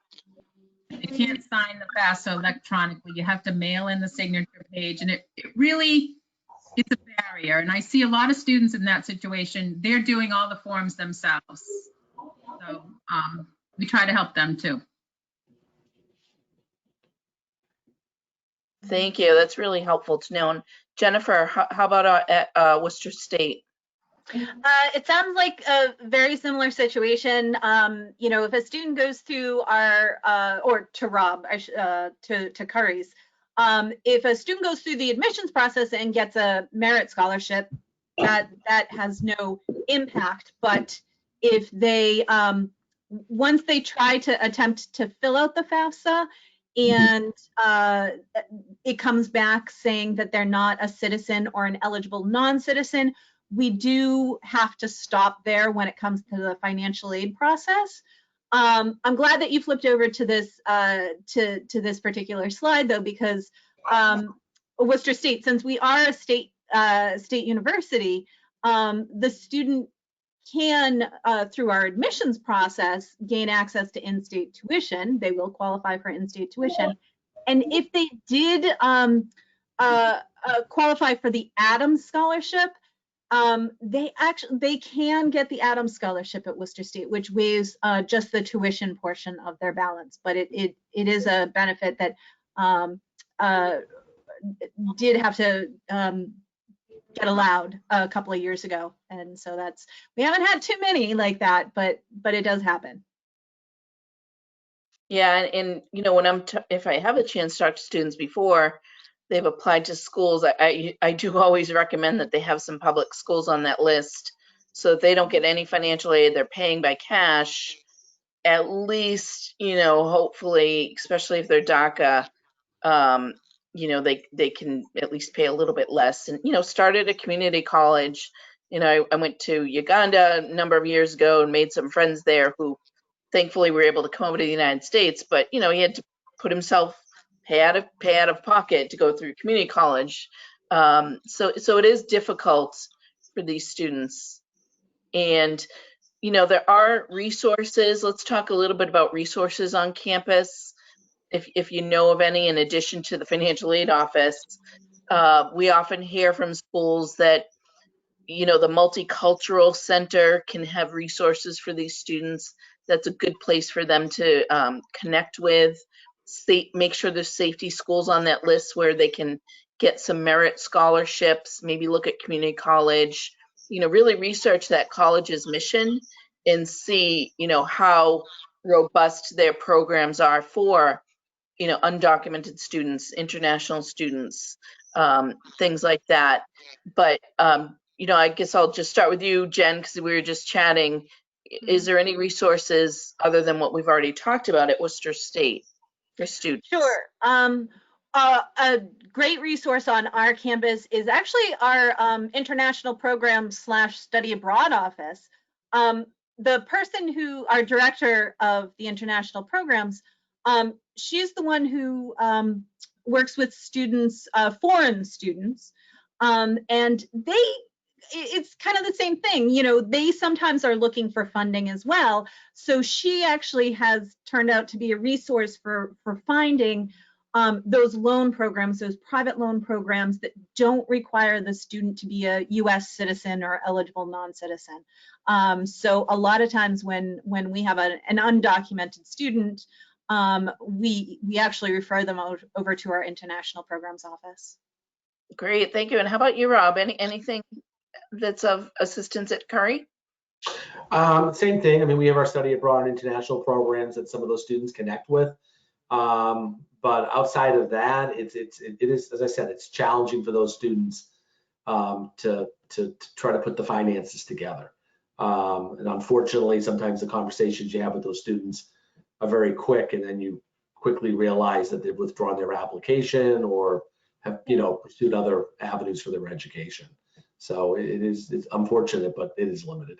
They can't sign the FAFSA electronically. You have to mail in the signature page, and it's a barrier. And I see a lot of students in that situation. They're doing all the forms themselves. So we try to help them too. Thank you. That's really helpful to know. And Jennifer, how about at Worcester State? It sounds like a very similar situation. You know, if a student goes through our, or to Rob, to Curry's, if a student goes through the admissions process and gets a merit scholarship, that has no impact. But if they, once they try to attempt to fill out the FAFSA and it comes back saying that they're not a citizen or an eligible non-citizen, we do have to stop there when it comes to the financial aid process. I'm glad that you flipped over to this to this particular slide though, because Worcester State, since we are a state university, the student can through our admissions process gain access to in-state tuition. They will qualify for in-state tuition, and if they did qualify for the Adams Scholarship, they can get the Adams Scholarship at Worcester State, which waives just the tuition portion of their balance. But it is a benefit that did have to get allowed a couple of years ago, and so we haven't had too many like that, but it does happen. Yeah, and you know, when if I have a chance to talk to students before they've applied to schools, I do always recommend that they have some public schools on that list, so if they don't get any financial aid, they're paying by cash. At least, you know, hopefully, especially if they're DACA, you know, they can at least pay a little bit less, and you know, start at a community college. You know, I went to Uganda a number of years ago and made some friends there who thankfully were able to come over to the United States, but you know, he had to put himself pay out of pocket to go through community college. So it is difficult for these students. And you know, there are resources. Let's talk a little bit about resources on campus. If you know of any, in addition to the financial aid office, we often hear from schools that, you know, the multicultural center can have resources for these students. That's a good place for them to connect with. Make sure there's safety schools on that list where they can get some merit scholarships, maybe look at community college, you know, really research that college's mission and see, you know, how robust their programs are for, you know, undocumented students, international students, things like that. But, you know, I guess I'll just start with you, Jen, because we were just chatting. Is there any resources other than what we've already talked about at Worcester State for students? Sure. A great resource on our campus is actually our international program / study abroad office. The person our director of the international programs, she's the one who works with students, foreign students, and it's kind of the same thing. You know, they sometimes are looking for funding as well. So she actually has turned out to be a resource for finding those loan programs, those private loan programs that don't require the student to be a US citizen or eligible non-citizen. So a lot of times when we have an undocumented student, we actually refer them over to our international programs office. Great, thank you. And how about you, Rob? Anything that's of assistance at Curry? Same thing. I mean, we have our study abroad and international programs that some of those students connect with. But outside of that, it is, as I said, it's challenging for those students to to try to put the finances together. And unfortunately, sometimes the conversations you have with those students are very quick, and then you quickly realize that they've withdrawn their application or have, you know, pursued other avenues for their education. So it's unfortunate, but it is limited.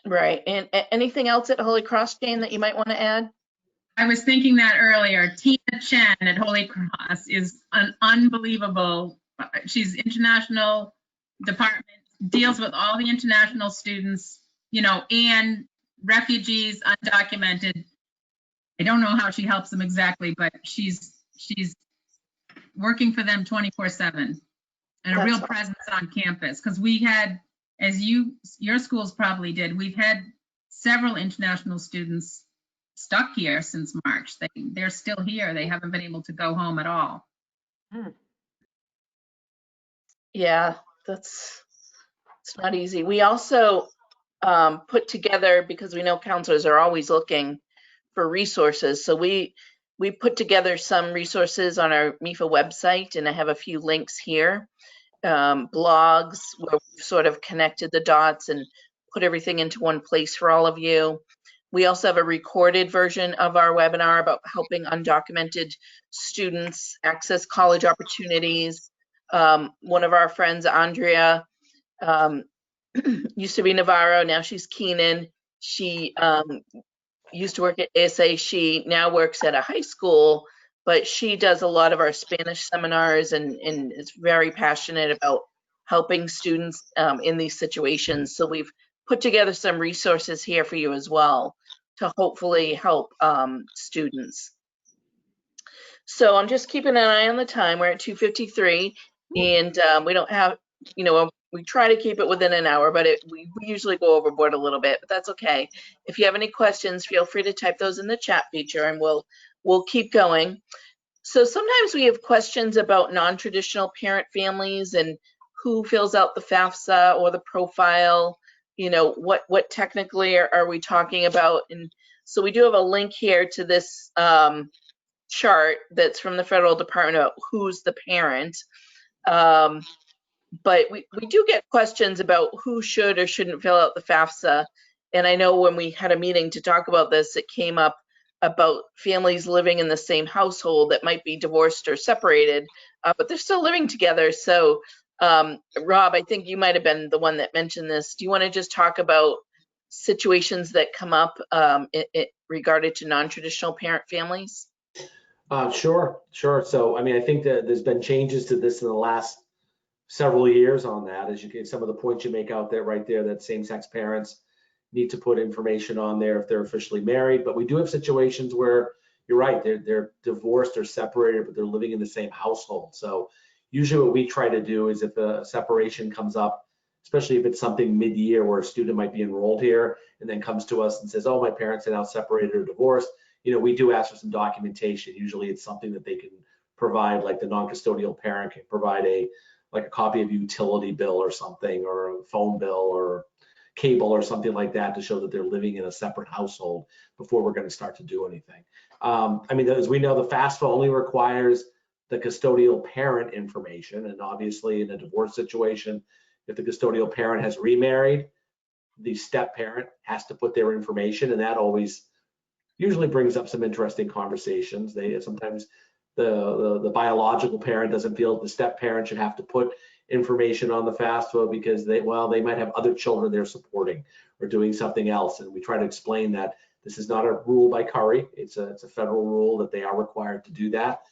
Right. And anything else at Holy Cross, Jane, that you might want to add? I was thinking that earlier. Tina Chen at Holy Cross is an unbelievable, she's international department, deals with all the international students, you know, and refugees, undocumented. I don't know how she helps them exactly, but she's working for them 24/7 and a real presence on campus. Because we had, as your schools probably did, we've had several international students stuck here since March. They're still here. They haven't been able to go home at all. Yeah, it's not easy. We also put together, because we know counselors are always looking for resources. So we put together some resources on our MEFA website, and I have a few links here. Blogs where we've sort of connected the dots and put everything into one place for all of you. We also have a recorded version of our webinar about helping undocumented students access college opportunities. One of our friends, Andrea, used to be Navarro, now she's Keenan. She used to work at ASA. She now works at a high school, but she does a lot of our Spanish seminars and is very passionate about helping students in these situations. So we've put together some resources here for you as well to hopefully help students. So I'm just keeping an eye on the time. We're at 2:53, and we don't have, you know, we try to keep it within an hour, but we usually go overboard a little bit, but that's okay. If you have any questions, feel free to type those in the chat feature, and we'll keep going. So sometimes we have questions about non-traditional parent families and who fills out the FAFSA or the profile, you know, what technically are we talking about? And so we do have a link here to this chart that's from the federal department about who's the parent. But we do get questions about who should or shouldn't fill out the FAFSA. And I know when we had a meeting to talk about this, it came up about families living in the same household that might be divorced or separated, but they're still living together. So Rob, I think you might have been the one that mentioned this. Do you want to just talk about situations that come up regarded to non-traditional parent families? Sure. So, I mean, I think that there's been changes to this in the last several years on that, as you get some of the points you make out there right there, that same-sex parents need to put information on there if they're officially married. But we do have situations where you're right, they're divorced or separated, but they're living in the same household. So usually what we try to do is if a separation comes up, especially if it's something mid-year where a student might be enrolled here and then comes to us and says, oh, my parents are now separated or divorced, you know, we do ask for some documentation. Usually it's something that they can provide, like the non-custodial parent can provide a copy of a utility bill or something, or a phone bill or cable or something like that to show that they're living in a separate household before we're going to start to do anything. I mean, as we know, the FAFSA only requires the custodial parent information, and obviously in a divorce situation, if the custodial parent has remarried, the step parent has to put their information, and that always usually brings up some interesting conversations. Sometimes the biological parent doesn't feel the step parent should have to put information on the FAFSA because they might have other children they're supporting or doing something else. And we try to explain that this is not a rule by Curry. It's a federal rule that they are required to do that.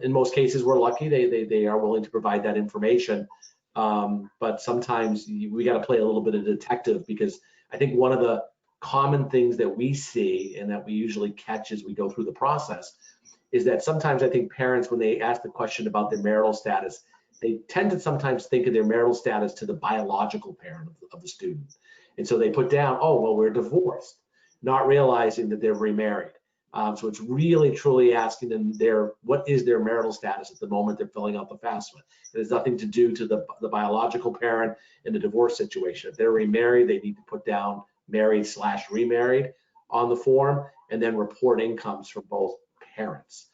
In most cases, we're lucky they are willing to provide that information. But sometimes we got to play a little bit of detective, because I think one of the common things that we see and that we usually catch as we go through the process is that sometimes I think parents, when they ask the question about their marital status, they tend to sometimes think of their marital status to the biological parent of the student. And so they put down, oh, well, we're divorced, not realizing that they're remarried. So it's really truly asking them what is their marital status at the moment they're filling out the FAFSA. It has nothing to do to the biological parent in the divorce situation. If they're remarried, they need to put down married/remarried on the form, and then report incomes from both parents.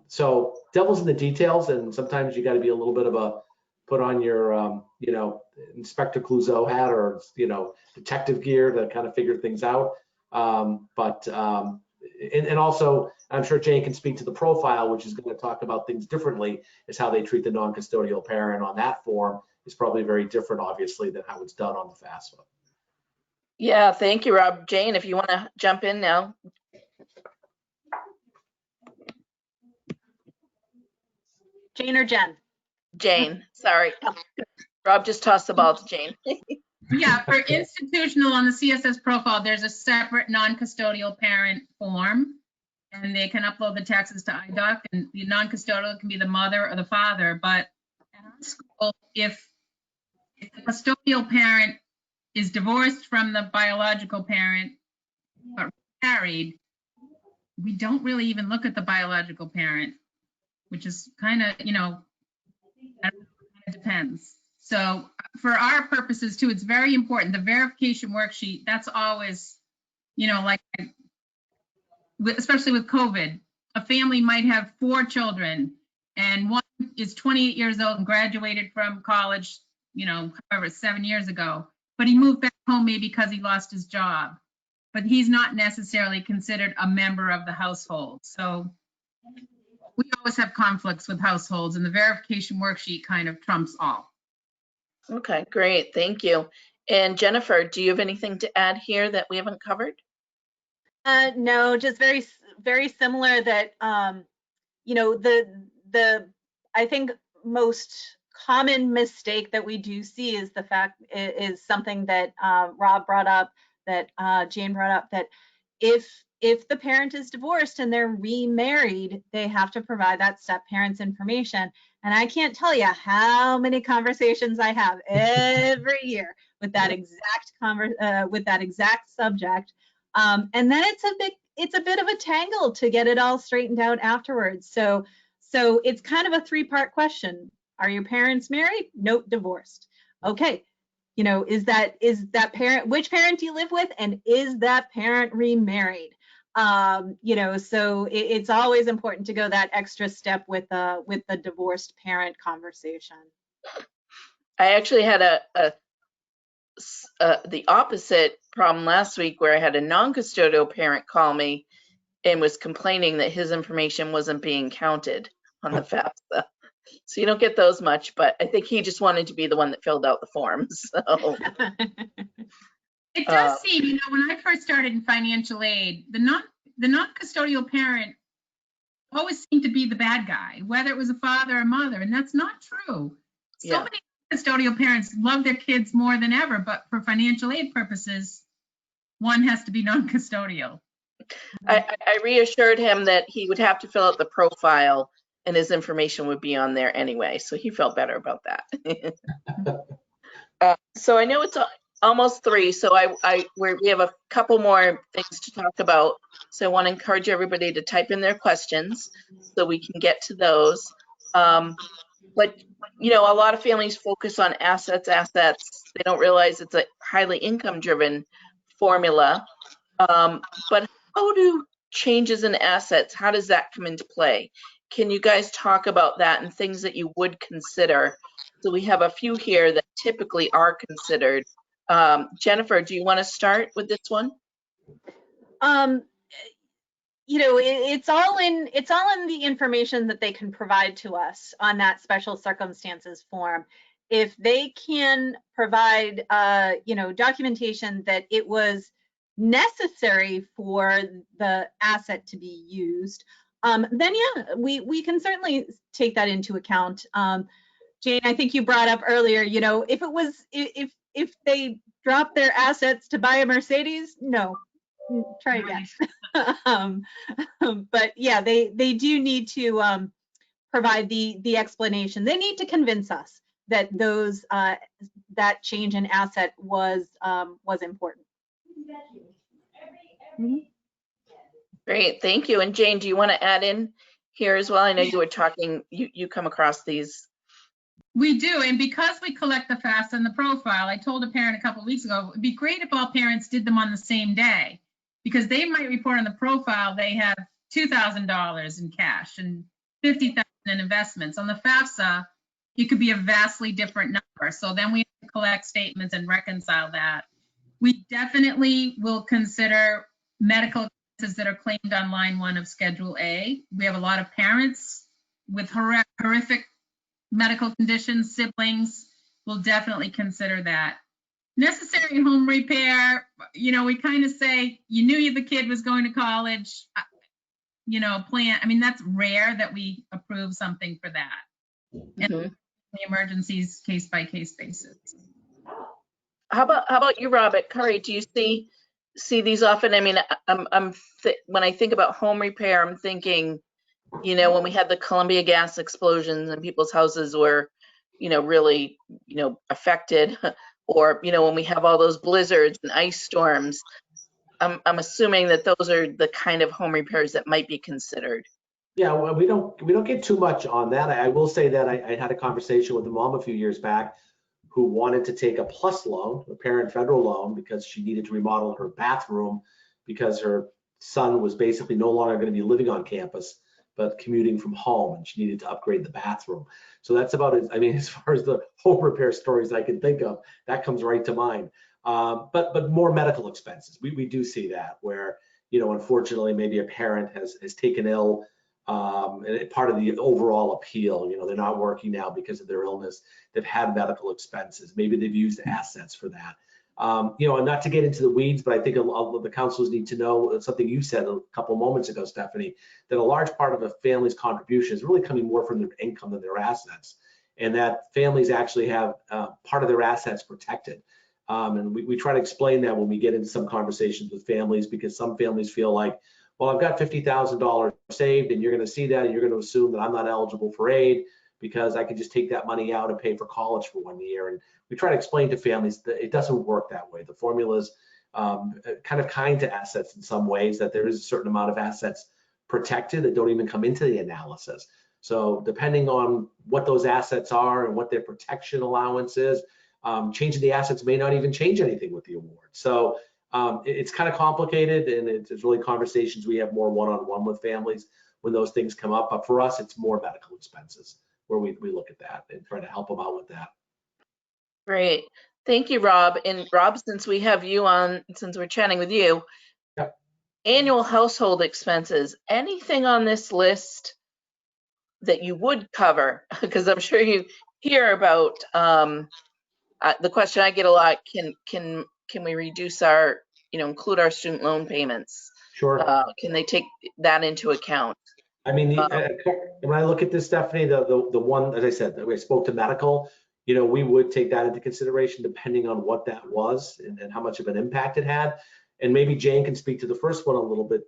So devil's in the details, and sometimes you got to be a little bit of put on your, Inspector Clouseau hat or, detective gear to kind of figure things out. And also, I'm sure Jane can speak to the profile, which is going to talk about things differently, is how they treat the non-custodial parent on that form is probably very different, obviously, than how it's done on the FAFSA. Yeah, thank you, Rob. Jane, if you want to jump in now. Jane or Jen? Jane, sorry. Rob just tossed the ball to Jane. Yeah, for institutional on the CSS profile, there's a separate non-custodial parent form, and they can upload the taxes to IDOC, and the non-custodial can be the mother or the father. But at our school, if the custodial parent is divorced from the biological parent but married, we don't really even look at the biological parent, which is kind of, it depends. So for our purposes too, it's very important. The verification worksheet, that's always, especially with COVID, a family might have 4 children and one is 28 years old and graduated from college, however, 7 years ago, but he moved back home maybe because he lost his job, but he's not necessarily considered a member of the household. So we always have conflicts with households, and the verification worksheet kind of trumps all. Okay, great. Thank you. And Jennifer, do you have anything to add here that we haven't covered? No, just very, very similar that, I think most common mistake that we do see is the fact is something that Rob brought up, that Jane brought up, that if the parent is divorced and they're remarried, they have to provide that step parent's information. And I can't tell you how many conversations I have every year with that exact subject. And then it's a bit of a tangle to get it all straightened out afterwards. So it's kind of a 3-part question. Are your parents married? Nope, divorced. Okay. Is that parent, which parent do you live with? And is that parent remarried? So it's always important to go that extra step with the divorced parent conversation. I actually had the opposite problem last week where I had a non-custodial parent call me and was complaining that his information wasn't being counted on the FAFSA. So you don't get those much, but I think he just wanted to be the one that filled out the forms. So. It does seem, when I first started in financial aid, the non-custodial parent always seemed to be the bad guy, whether it was a father or mother, and that's not true. So many custodial parents love their kids more than ever, but for financial aid purposes, one has to be non-custodial. I reassured him that he would have to fill out the profile and his information would be on there anyway, so he felt better about that. So I know it's almost 3, so we have a couple more things to talk about. So I want to encourage everybody to type in their questions so we can get to those. But a lot of families focus on assets. They don't realize it's a highly income-driven formula. But how do changes in assets, how does that come into play? Can you guys talk about that and things that you would consider? So we have a few here that typically are considered. Jennifer, do you want to start with this one? It's all in the information that they can provide to us on that special circumstances form. If they can provide, documentation that it was necessary for the asset to be used, then yeah, we can certainly take that into account. Jane, I think you brought up earlier, if they drop their assets to buy a Mercedes, no, try again. But yeah, they do need to provide the explanation. They need to convince us that that change in asset was important. Mm-hmm. Great, thank you. And Jane, do you want to add in here as well? I know you were talking, you come across these. We do, and because we collect the FAFSA and the profile, I told a parent a couple of weeks ago, it'd be great if all parents did them on the same day, because they might report on the profile they have $2,000 in cash and $50,000 in investments. On the FAFSA, it could be a vastly different number. So then we have to collect statements and reconcile that. We definitely will consider medical expenses that are claimed on line 1 of Schedule A. We have a lot of parents with horrific medical conditions, siblings. We'll definitely consider that. Necessary home repair, you know, we kind of say, you knew the kid was going to college, you know, plan. I mean, that's rare that we approve something for that. And the emergencies case by case basis. How about you, Rob, at Curry? Do you see these often? I mean, when I think about home repair, I'm thinking, you know, when we had the Columbia gas explosions and people's houses were, you know, really, you know, affected, or, you know, when we have all those blizzards and ice storms, I'm assuming that those are the kind of home repairs that might be considered. Yeah, well, we don't get too much on that. I will say that I had a conversation with a mom a few years back who wanted to take a PLUS loan, a parent federal loan, because she needed to remodel her bathroom because her son was basically no longer going to be living on campus, but commuting from home, and she needed to upgrade the bathroom. So that's about it. I mean, as far as the home repair stories I can think of, that comes right to mind. But more medical expenses. We do see that where, you know, unfortunately, maybe a parent has taken ill, and part of the overall appeal, you know, they're not working now because of their illness. They've had medical expenses. Maybe they've used assets for that. You know, and not to get into the weeds, but I think the counselors need to know something you said a couple moments ago, Stephanie, that a large part of a family's contribution is really coming more from their income than their assets, and that families actually have part of their assets protected. And we try to explain that when we get into some conversations with families, because some families feel like, well, I've got $50,000 saved, and you're going to see that, and you're going to assume that I'm not eligible for aid because I can just take that money out and pay for college for 1 year. And we try to explain to families that it doesn't work that way. The formula is kind of kind to assets in some ways, that there is a certain amount of assets protected that don't even come into the analysis. So depending on what those assets are and what their protection allowance is, changing the assets may not even change anything with the award. So it's kind of complicated, and it's really conversations we have more one-on-one with families when those things come up. But for us, it's more medical expenses where we look at that and try to help them out with that. Great. Thank you, Rob. And Rob, since we have you on, since we're chatting with you, Yep. Annual household expenses, anything on this list that you would cover? Because I'm sure you hear about the question I get a lot, can we reduce our, you know, include our student loan payments? Sure. Can they take that into account? I mean, when I look at this, Stephanie, the one, as I said, we spoke to medical, you know, we would take that into consideration depending on what that was and how much of an impact it had. And maybe Jane can speak to the first one a little bit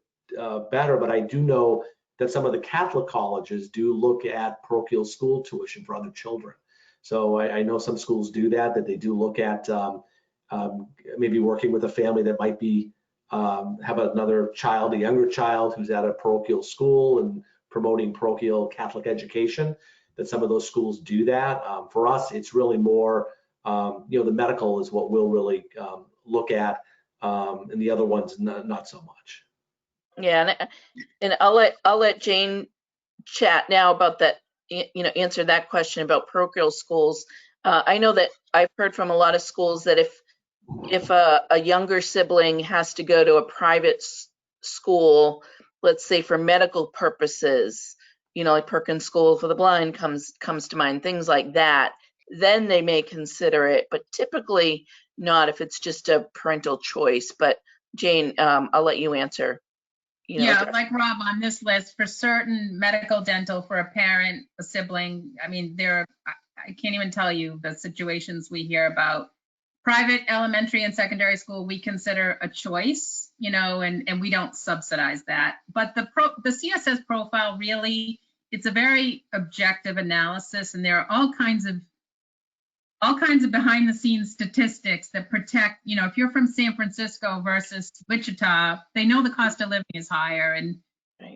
better, but I do know that some of the Catholic colleges do look at parochial school tuition for other children. So I know some schools do that they do look at maybe working with a family that might be have another child, a younger child who's at a parochial school and promoting parochial Catholic education, that some of those schools do that. For us, it's really more, you know, the medical is what we'll really look at, and the other ones not so much. Yeah, and I'll let Jane chat now about that, you know, answer that question about parochial schools. I know that I've heard from a lot of schools that if a younger sibling has to go to a private school, let's say for medical purposes, you know, like Perkins School for the Blind comes to mind, things like that, then they may consider it, but typically not if it's just a parental choice. But Jane, I'll let you answer. You know, yeah, like Rob, on this list, for certain medical, dental, for a parent, a sibling, I mean, I can't even tell you the situations we hear about. Private elementary and secondary school, we consider a choice, you know, and we don't subsidize that. But the CSS profile really, it's a very objective analysis, and there are all kinds of behind the scenes statistics that protect, you know, if you're from San Francisco versus Wichita, they know the cost of living is higher. And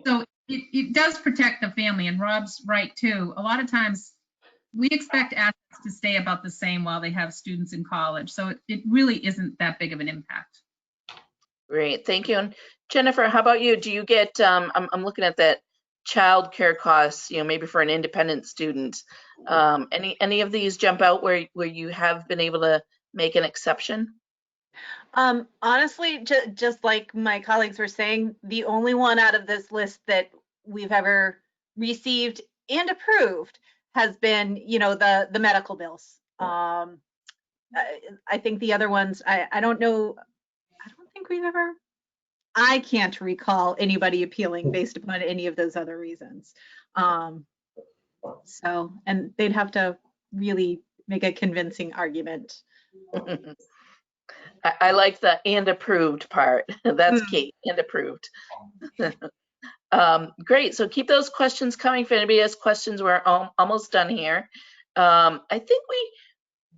so it does protect the family. And Rob's right too. A lot of times we expect assets to stay about the same while they have students in college. So it really isn't that big of an impact. Great, thank you. And Jennifer, how about you? Do you get, I'm looking at that childcare costs, maybe for an independent student. Any of these jump out where you have been able to make an exception? Honestly, just like my colleagues were saying, the only one out of this list that we've ever received and approved has been, the medical bills. I think the other ones, I don't know, I don't think we've ever, I can't recall anybody appealing based upon any of those other reasons. So, and they'd have to really make a convincing argument. I like the "and approved" part. That's key, and approved. Great, so keep those questions coming. If anybody has questions, we're almost done here. I think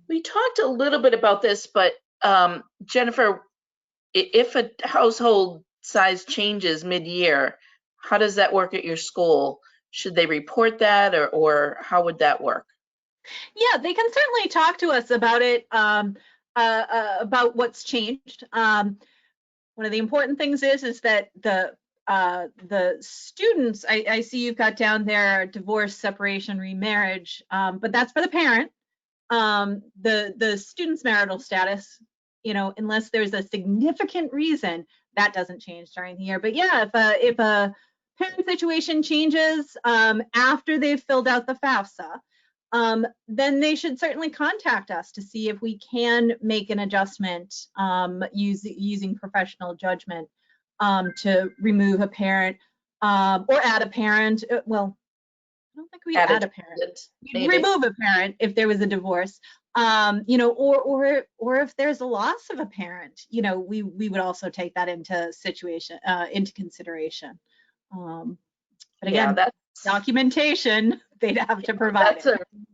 we talked a little bit about this, but Jennifer, if a household size changes mid-year, how does that work at your school? Should they report that, or how would that work? Yeah, they can certainly talk to us about it, about what's changed. One of the important things is that the students, I see you've got down there divorce, separation, remarriage, but that's for the parent. The student's marital status, unless there's a significant reason, that doesn't change during the year. But yeah, if a parent situation changes after they've filled out the FAFSA, then they should certainly contact us to see if we can make an adjustment using professional judgment to remove a parent or add a parent. Well, I don't think we add a parent. We'd remove a parent if there was a divorce, or if there's a loss of a parent, we would also take that into consideration. But again, that's documentation, they'd have to provide.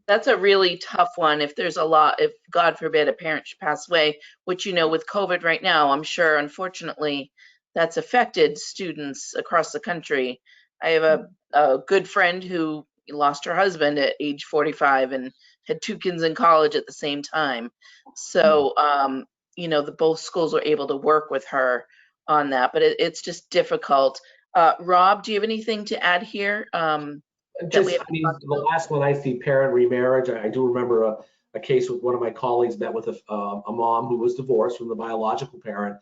That's a really tough one. If there's if God forbid a parent should pass away, which with COVID right now, I'm sure unfortunately that's affected students across the country. I have a good friend who lost her husband at age 45 and had 2 kids in college at the same time. So both schools were able to work with her on that, but it's just difficult. Rob, do you have anything to add here? The last one I see, parent remarriage. I do remember a case with one of my colleagues met with a mom who was divorced from the biological parent,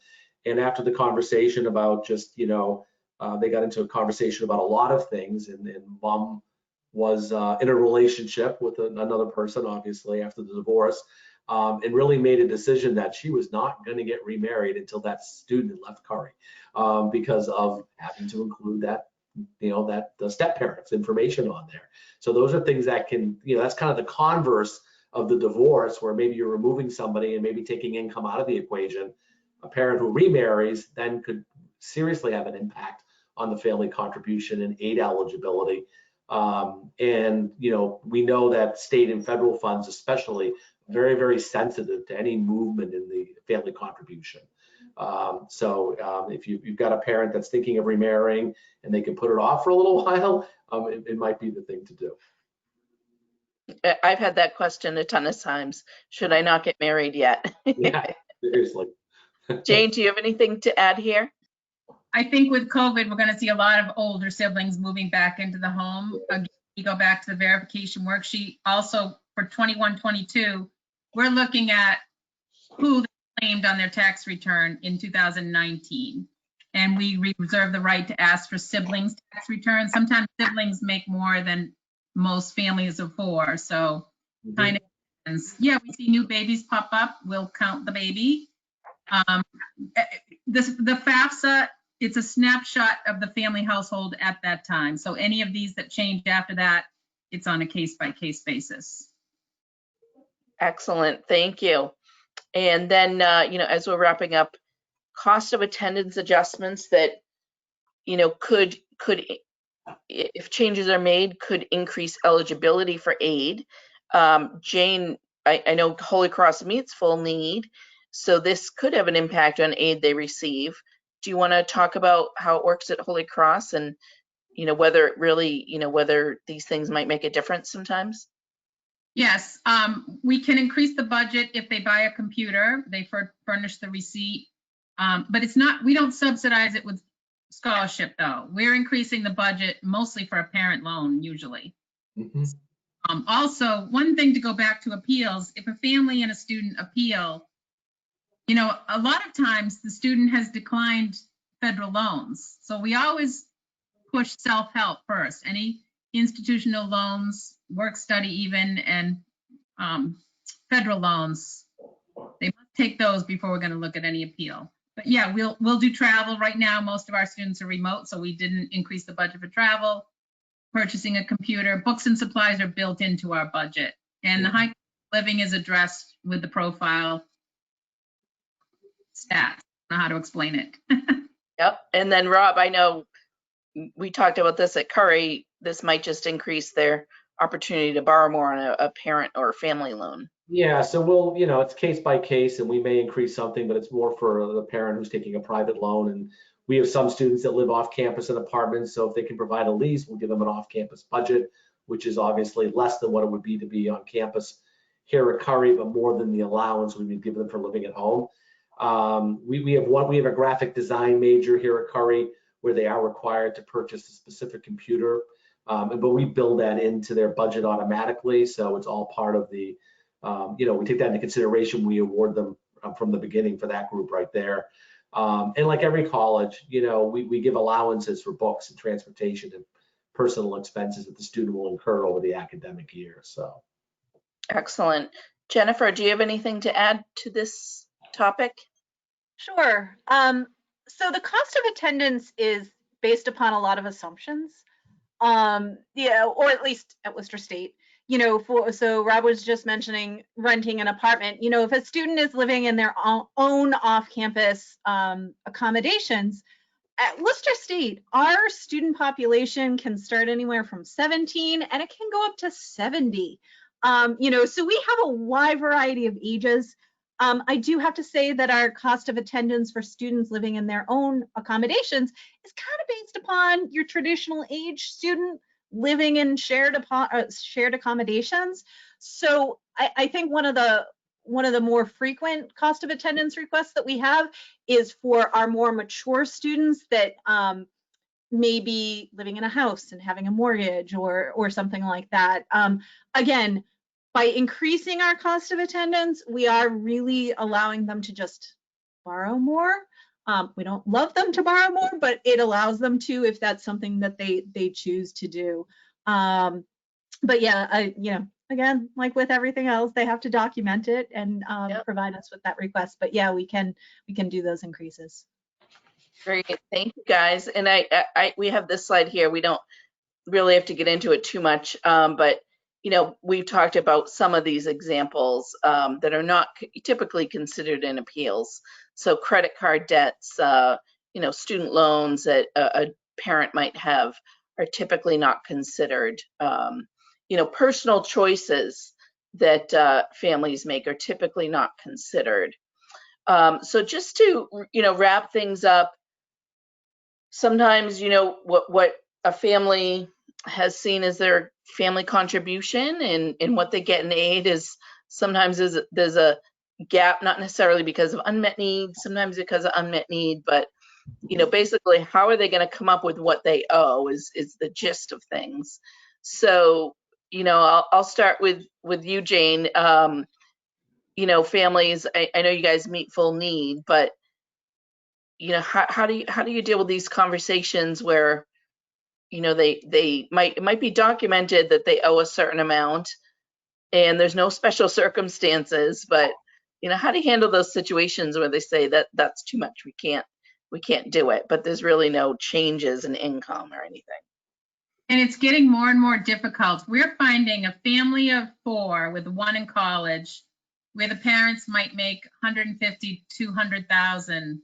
and after the conversation about just they got into a conversation about a lot of things, and mom was in a relationship with another person, obviously after the divorce, and really made a decision that she was not going to get remarried until that student left Curry, because of having to include that the step parents information on there. So those are things that can, that's kind of the converse of the divorce, where maybe you're removing somebody and maybe taking income out of the equation. A parent who remarries then could seriously have an impact on the family contribution and aid eligibility. And we know that state and federal funds especially very, very sensitive to any movement in the family contribution. So if you've got a parent that's thinking of remarrying and they can put it off for a little while, it might be the thing to do. I've had that question a ton of times. Should I not get married yet? Yeah, seriously. Jane, do you have anything to add here? I think with COVID, we're going to see a lot of older siblings moving back into the home. Again, you go back to the verification worksheet. Also for 21-22, we're looking at who claimed on their tax return in 2019. And we reserve the right to ask for siblings tax returns. Sometimes siblings make more than most families of 4. So kind of depends. Yeah, we see new babies pop up. We'll count the baby. The FAFSA, it's a snapshot of the family household at that time. So any of these that change after that, it's on a case-by-case basis. Excellent, thank you. And then, as we're wrapping up, cost of attendance adjustments that, could, if changes are made, could increase eligibility for aid. Jane, I know Holy Cross meets full need, so this could have an impact on aid they receive. Do you want to talk about how it works at Holy Cross and, whether it really, whether these things might make a difference sometimes? Yes, we can increase the budget if they buy a computer. They furnish the receipt, but it's not. We don't subsidize it with scholarship though. We're increasing the budget mostly for a parent loan usually. Mhm. Also, one thing to go back to appeals, if a family and a student appeal, you know, a lot of times the student has declined federal loans. So we always push self-help first. Any institutional loans, work study even, and federal loans, they must take those before we're going to look at any appeal. But yeah, we'll do travel. Right now, most of our students are remote, so we didn't increase the budget for travel. Purchasing a computer, books and supplies are built into our budget. And the high cost of living is addressed with the profile stats. I don't know how to explain it. Yep. And then Rob, I know we talked about this at Curry. This might just increase their opportunity to borrow more on a parent or family loan. Yeah, so we'll, you know, it's case by case, and we may increase something, but it's more for the parent who's taking a private loan. And we have some students that live off campus in apartments, so if they can provide a lease, we'll give them an off-campus budget, which is obviously less than what it would be to be on campus here at Curry, but more than the allowance we would give them for living at home. We have a graphic design major here at Curry where they are required to purchase a specific computer, but we build that into their budget automatically, so it's all part of the, you know, we take that into consideration. We award them from the beginning for that group right there. And like every college, you know, we give allowances for books and transportation and personal expenses that the student will incur over the academic year. So. Excellent. Jennifer, do you have anything to add to this topic? Sure. So the cost of attendance is based upon a lot of assumptions, yeah, or at least at Worcester State. You know, so Rob was just mentioning renting an apartment. You know, if a student is living in their own off-campus accommodations, at Worcester State, our student population can start anywhere from 17 and it can go up to 70. You know, so we have a wide variety of ages. I do have to say that our cost of attendance for students living in their own accommodations is kind of based upon your traditional age student living in shared accommodations. So I think one of the more frequent cost of attendance requests that we have is for our more mature students that may be living in a house and having a mortgage or something like that. Again, by increasing our cost of attendance, we are really allowing them to just borrow more. We don't love them to borrow more, but it allows them to if that's something that they choose to do. But yeah, you know, again, like with everything else, they have to document it and Yep. provide us with that request. But yeah, we can do those increases. Great, thank you guys. And we have this slide here. We don't really have to get into it too much, but you know, we've talked about some of these examples that are not typically considered in appeals. So credit card debts, you know, student loans that a parent might have are typically not considered. You know, personal choices that families make are typically not considered. So just to, you know, wrap things up, sometimes, you know, what a family has seen as their family contribution and what they get in aid is sometimes there's a gap, not necessarily because of unmet need, sometimes because of unmet need, but you know, basically how are they going to come up with what they owe is the gist of things. So, you know, I'll start with you, Jane. You know, families, I know you guys meet full need, but you know, how do you deal with these conversations where, you know, it might be documented that they owe a certain amount and there's no special circumstances, but you know, how do you handle those situations where they say that that's too much, we can't do it, but there's really no changes in income or anything? And it's getting more and more difficult. We're finding a family of 4 with 1 in college where the parents might make 150, 200,000.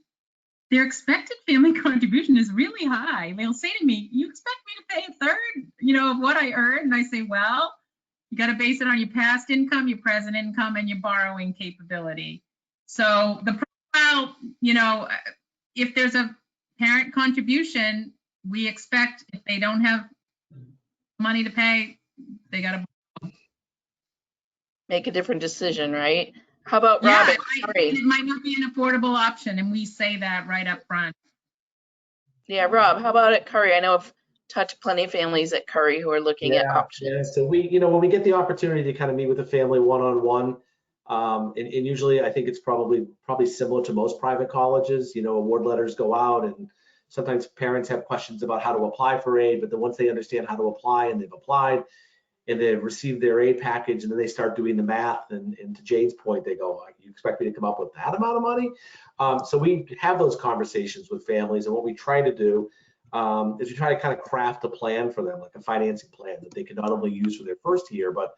Their expected family contribution is really high. They'll say to me, you expect me to pay a third, you know, of what I earn? And I say, well, you got to base it on your past income, your present income, and your borrowing capability. So the profile, you know, if there's a parent contribution, we expect if they don't have money to pay, they got to Make a different decision, right? How about yeah, Robin? it might not be an affordable option, and we say that right up front. Yeah, Rob, how about at Curry? I know I've touched plenty of families at Curry who are looking at options. Yeah. So we, when we get the opportunity to kind of meet with a family one-on-one, and usually I think it's probably similar to most private colleges. Award letters go out, and sometimes parents have questions about how to apply for aid, but then once they understand how to apply and they've applied and they've received their aid package, and then they start doing the math, and to Jane's point, they go, you expect me to come up with that amount of money? So we have those conversations with families, and what we try to do is we try to kind of craft a plan for them, like a financing plan that they can not only use for their first year, but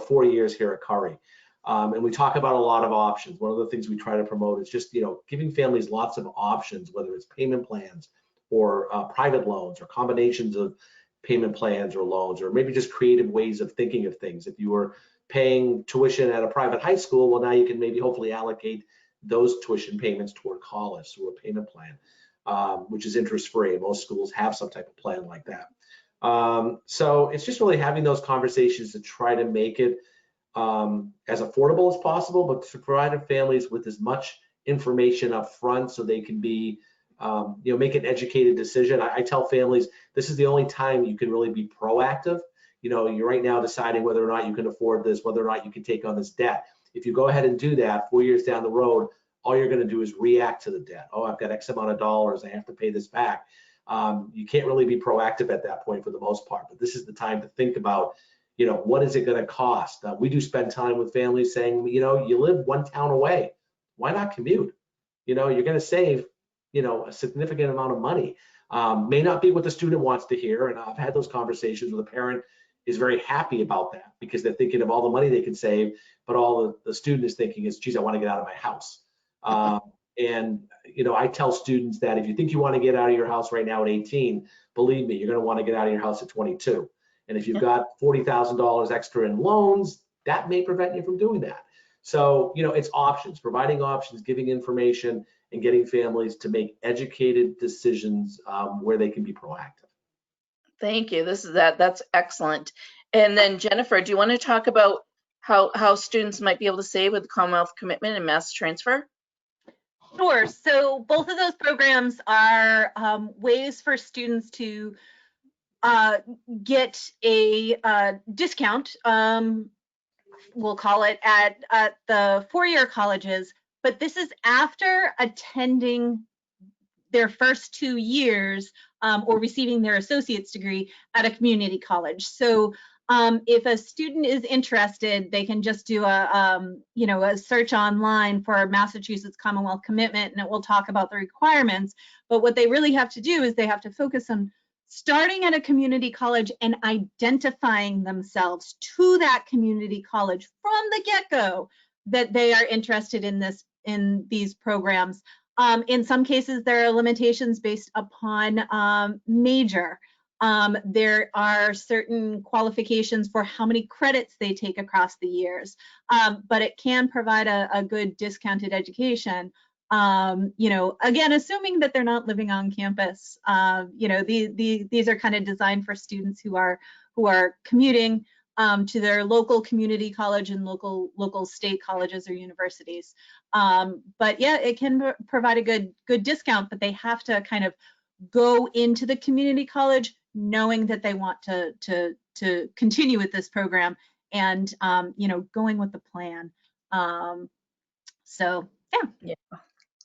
4 years here at Curry. And we talk about a lot of options. One of the things we try to promote is just giving families lots of options, whether it's payment plans or private loans or combinations of payment plans or loans, or maybe just creative ways of thinking of things. If you were paying tuition at a private high school, well, now you can maybe hopefully allocate those tuition payments toward college through a payment plan, which is interest-free. Most schools have some type of plan like that. So it's just really having those conversations to try to make it as affordable as possible, but to provide families with as much information up front so they can be, make an educated decision. I tell families, this is the only time you can really be proactive. You're right now deciding whether or not you can afford this, whether or not you can take on this debt. If you go ahead and do that 4 years down the road, all you're going to do is react to the debt. Oh, I've got X amount of dollars, I have to pay this back. You can't really be proactive at that point for the most part, but this is the time to think about, what is it going to cost? We do spend time with families saying, you live one town away, why not commute? You're going to save, a significant amount of money. May not be what the student wants to hear, and I've had those conversations where the parent is very happy about that because they're thinking of all the money they can save, but all the student is thinking is, geez, I want to get out of my house. And I tell students that if you think you want to get out of your house right now at 18, believe me, you're going to want to get out of your house at 22. And if you've got $40,000 extra in loans, that may prevent you from doing that. So, it's options, providing options, giving information, and getting families to make educated decisions where they can be proactive. Thank you. That's excellent. And then Jennifer, do you want to talk about how students might be able to save with the Commonwealth Commitment and Mass Transfer? Sure. So both of those programs are ways for students to get a discount, we'll call it, at the four-year colleges, but this is after attending their first 2 years or receiving their associate's degree at a community college. So if a student is interested, they can just do a search online for Massachusetts Commonwealth Commitment, and it will talk about the requirements. But what they really have to do is they have to focus on starting at a community college and identifying themselves to that community college from the get-go that they are interested in these programs. In some cases, there are limitations based upon major. There are certain qualifications for how many credits they take across the years, but it can provide a good discounted education. Again, assuming that they're not living on campus. These are kind of designed for students who are commuting to their local community college and local state colleges or universities. But yeah, it can provide a good discount, but they have to kind of go into the community college knowing that they want to continue with this program and going with the plan. So yeah.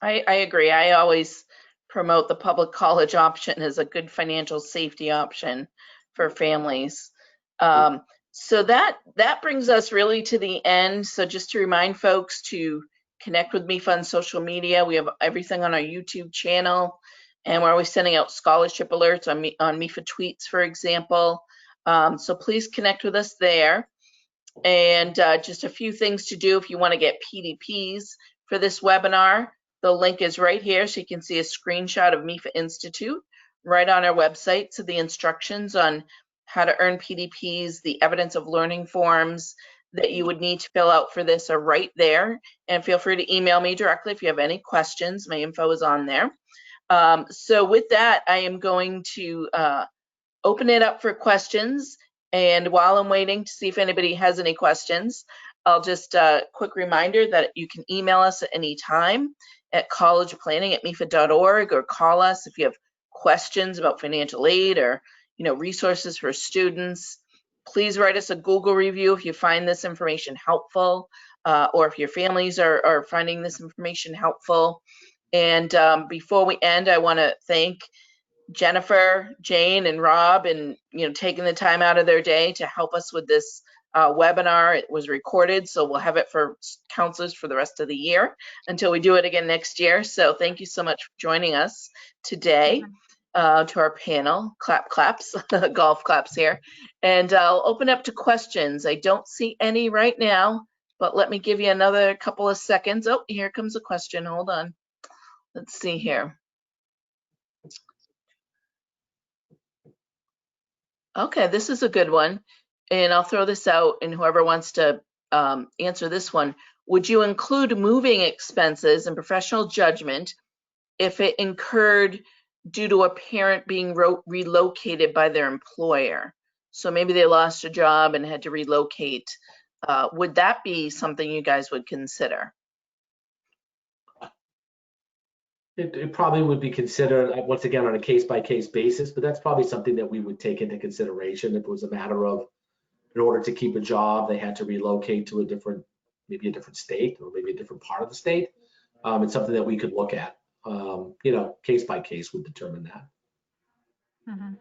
I agree. I always promote the public college option as a good financial safety option for families. So that brings us really to the end. So just to remind folks to connect with MEFA on social media. We have everything on our YouTube channel, and we're always sending out scholarship alerts on MEFA tweets, for example. So please connect with us there. And just a few things to do if you want to get PDPs for this webinar. The link is right here, so you can see a screenshot of MEFA Institute right on our website. So the instructions on how to earn PDPs, the evidence of learning forms that you would need to fill out for this are right there. And feel free to email me directly if you have any questions. My info is on there. So with that, I am going to open it up for questions. And while I'm waiting to see if anybody has any questions, I'll just quick reminder that you can email us at any time at collegeplanning@mefa.org or call us if you have questions about financial aid or, resources for students, please write us a Google review if you find this information helpful, or if your families are finding this information helpful. And before we end, I want to thank Jennifer, Jane, and Rob, and taking the time out of their day to help us with this webinar. It was recorded, so we'll have it for counselors for the rest of the year until we do it again next year. So thank you so much for joining us today to our panel. Claps, golf claps here. And I'll open up to questions. I don't see any right now, but let me give you another couple of seconds. Oh, here comes a question. Hold on. Let's see here. Okay, this is a good one. And I'll throw this out, and whoever wants to answer this one. Would you include moving expenses and professional judgment if it incurred due to a parent being relocated by their employer? So maybe they lost a job and had to relocate. Would that be something you guys would consider? It probably would be considered, once again, on a case-by-case basis, but that's probably something that we would take into consideration if it was a matter of, in order to keep a job, they had to relocate to maybe a different state or maybe a different part of the state. It's something that we could look at. Case by case would determine that. Mm-hmm.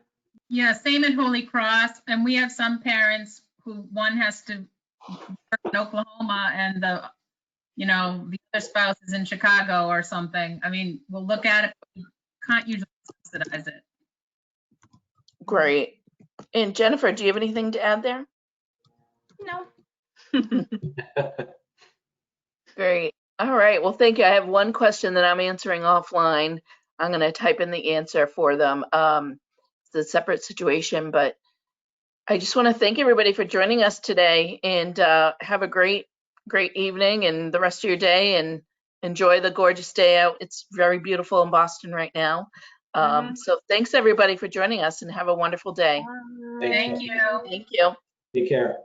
Yeah, same at Holy Cross. And we have some parents who one has to work in Oklahoma and the other spouse is in Chicago or something. I mean, we'll look at it, but we can't usually subsidize it. Great. And Jennifer, do you have anything to add there? No. Great. All right. Well, thank you. I have one question that I'm answering offline. I'm going to type in the answer for them. It's a separate situation, but I just want to thank everybody for joining us today, and have a great evening and the rest of your day, and enjoy the gorgeous day out. It's very beautiful in Boston right now. So thanks everybody for joining us, and have a wonderful day. Thank you. Thank you. Take care.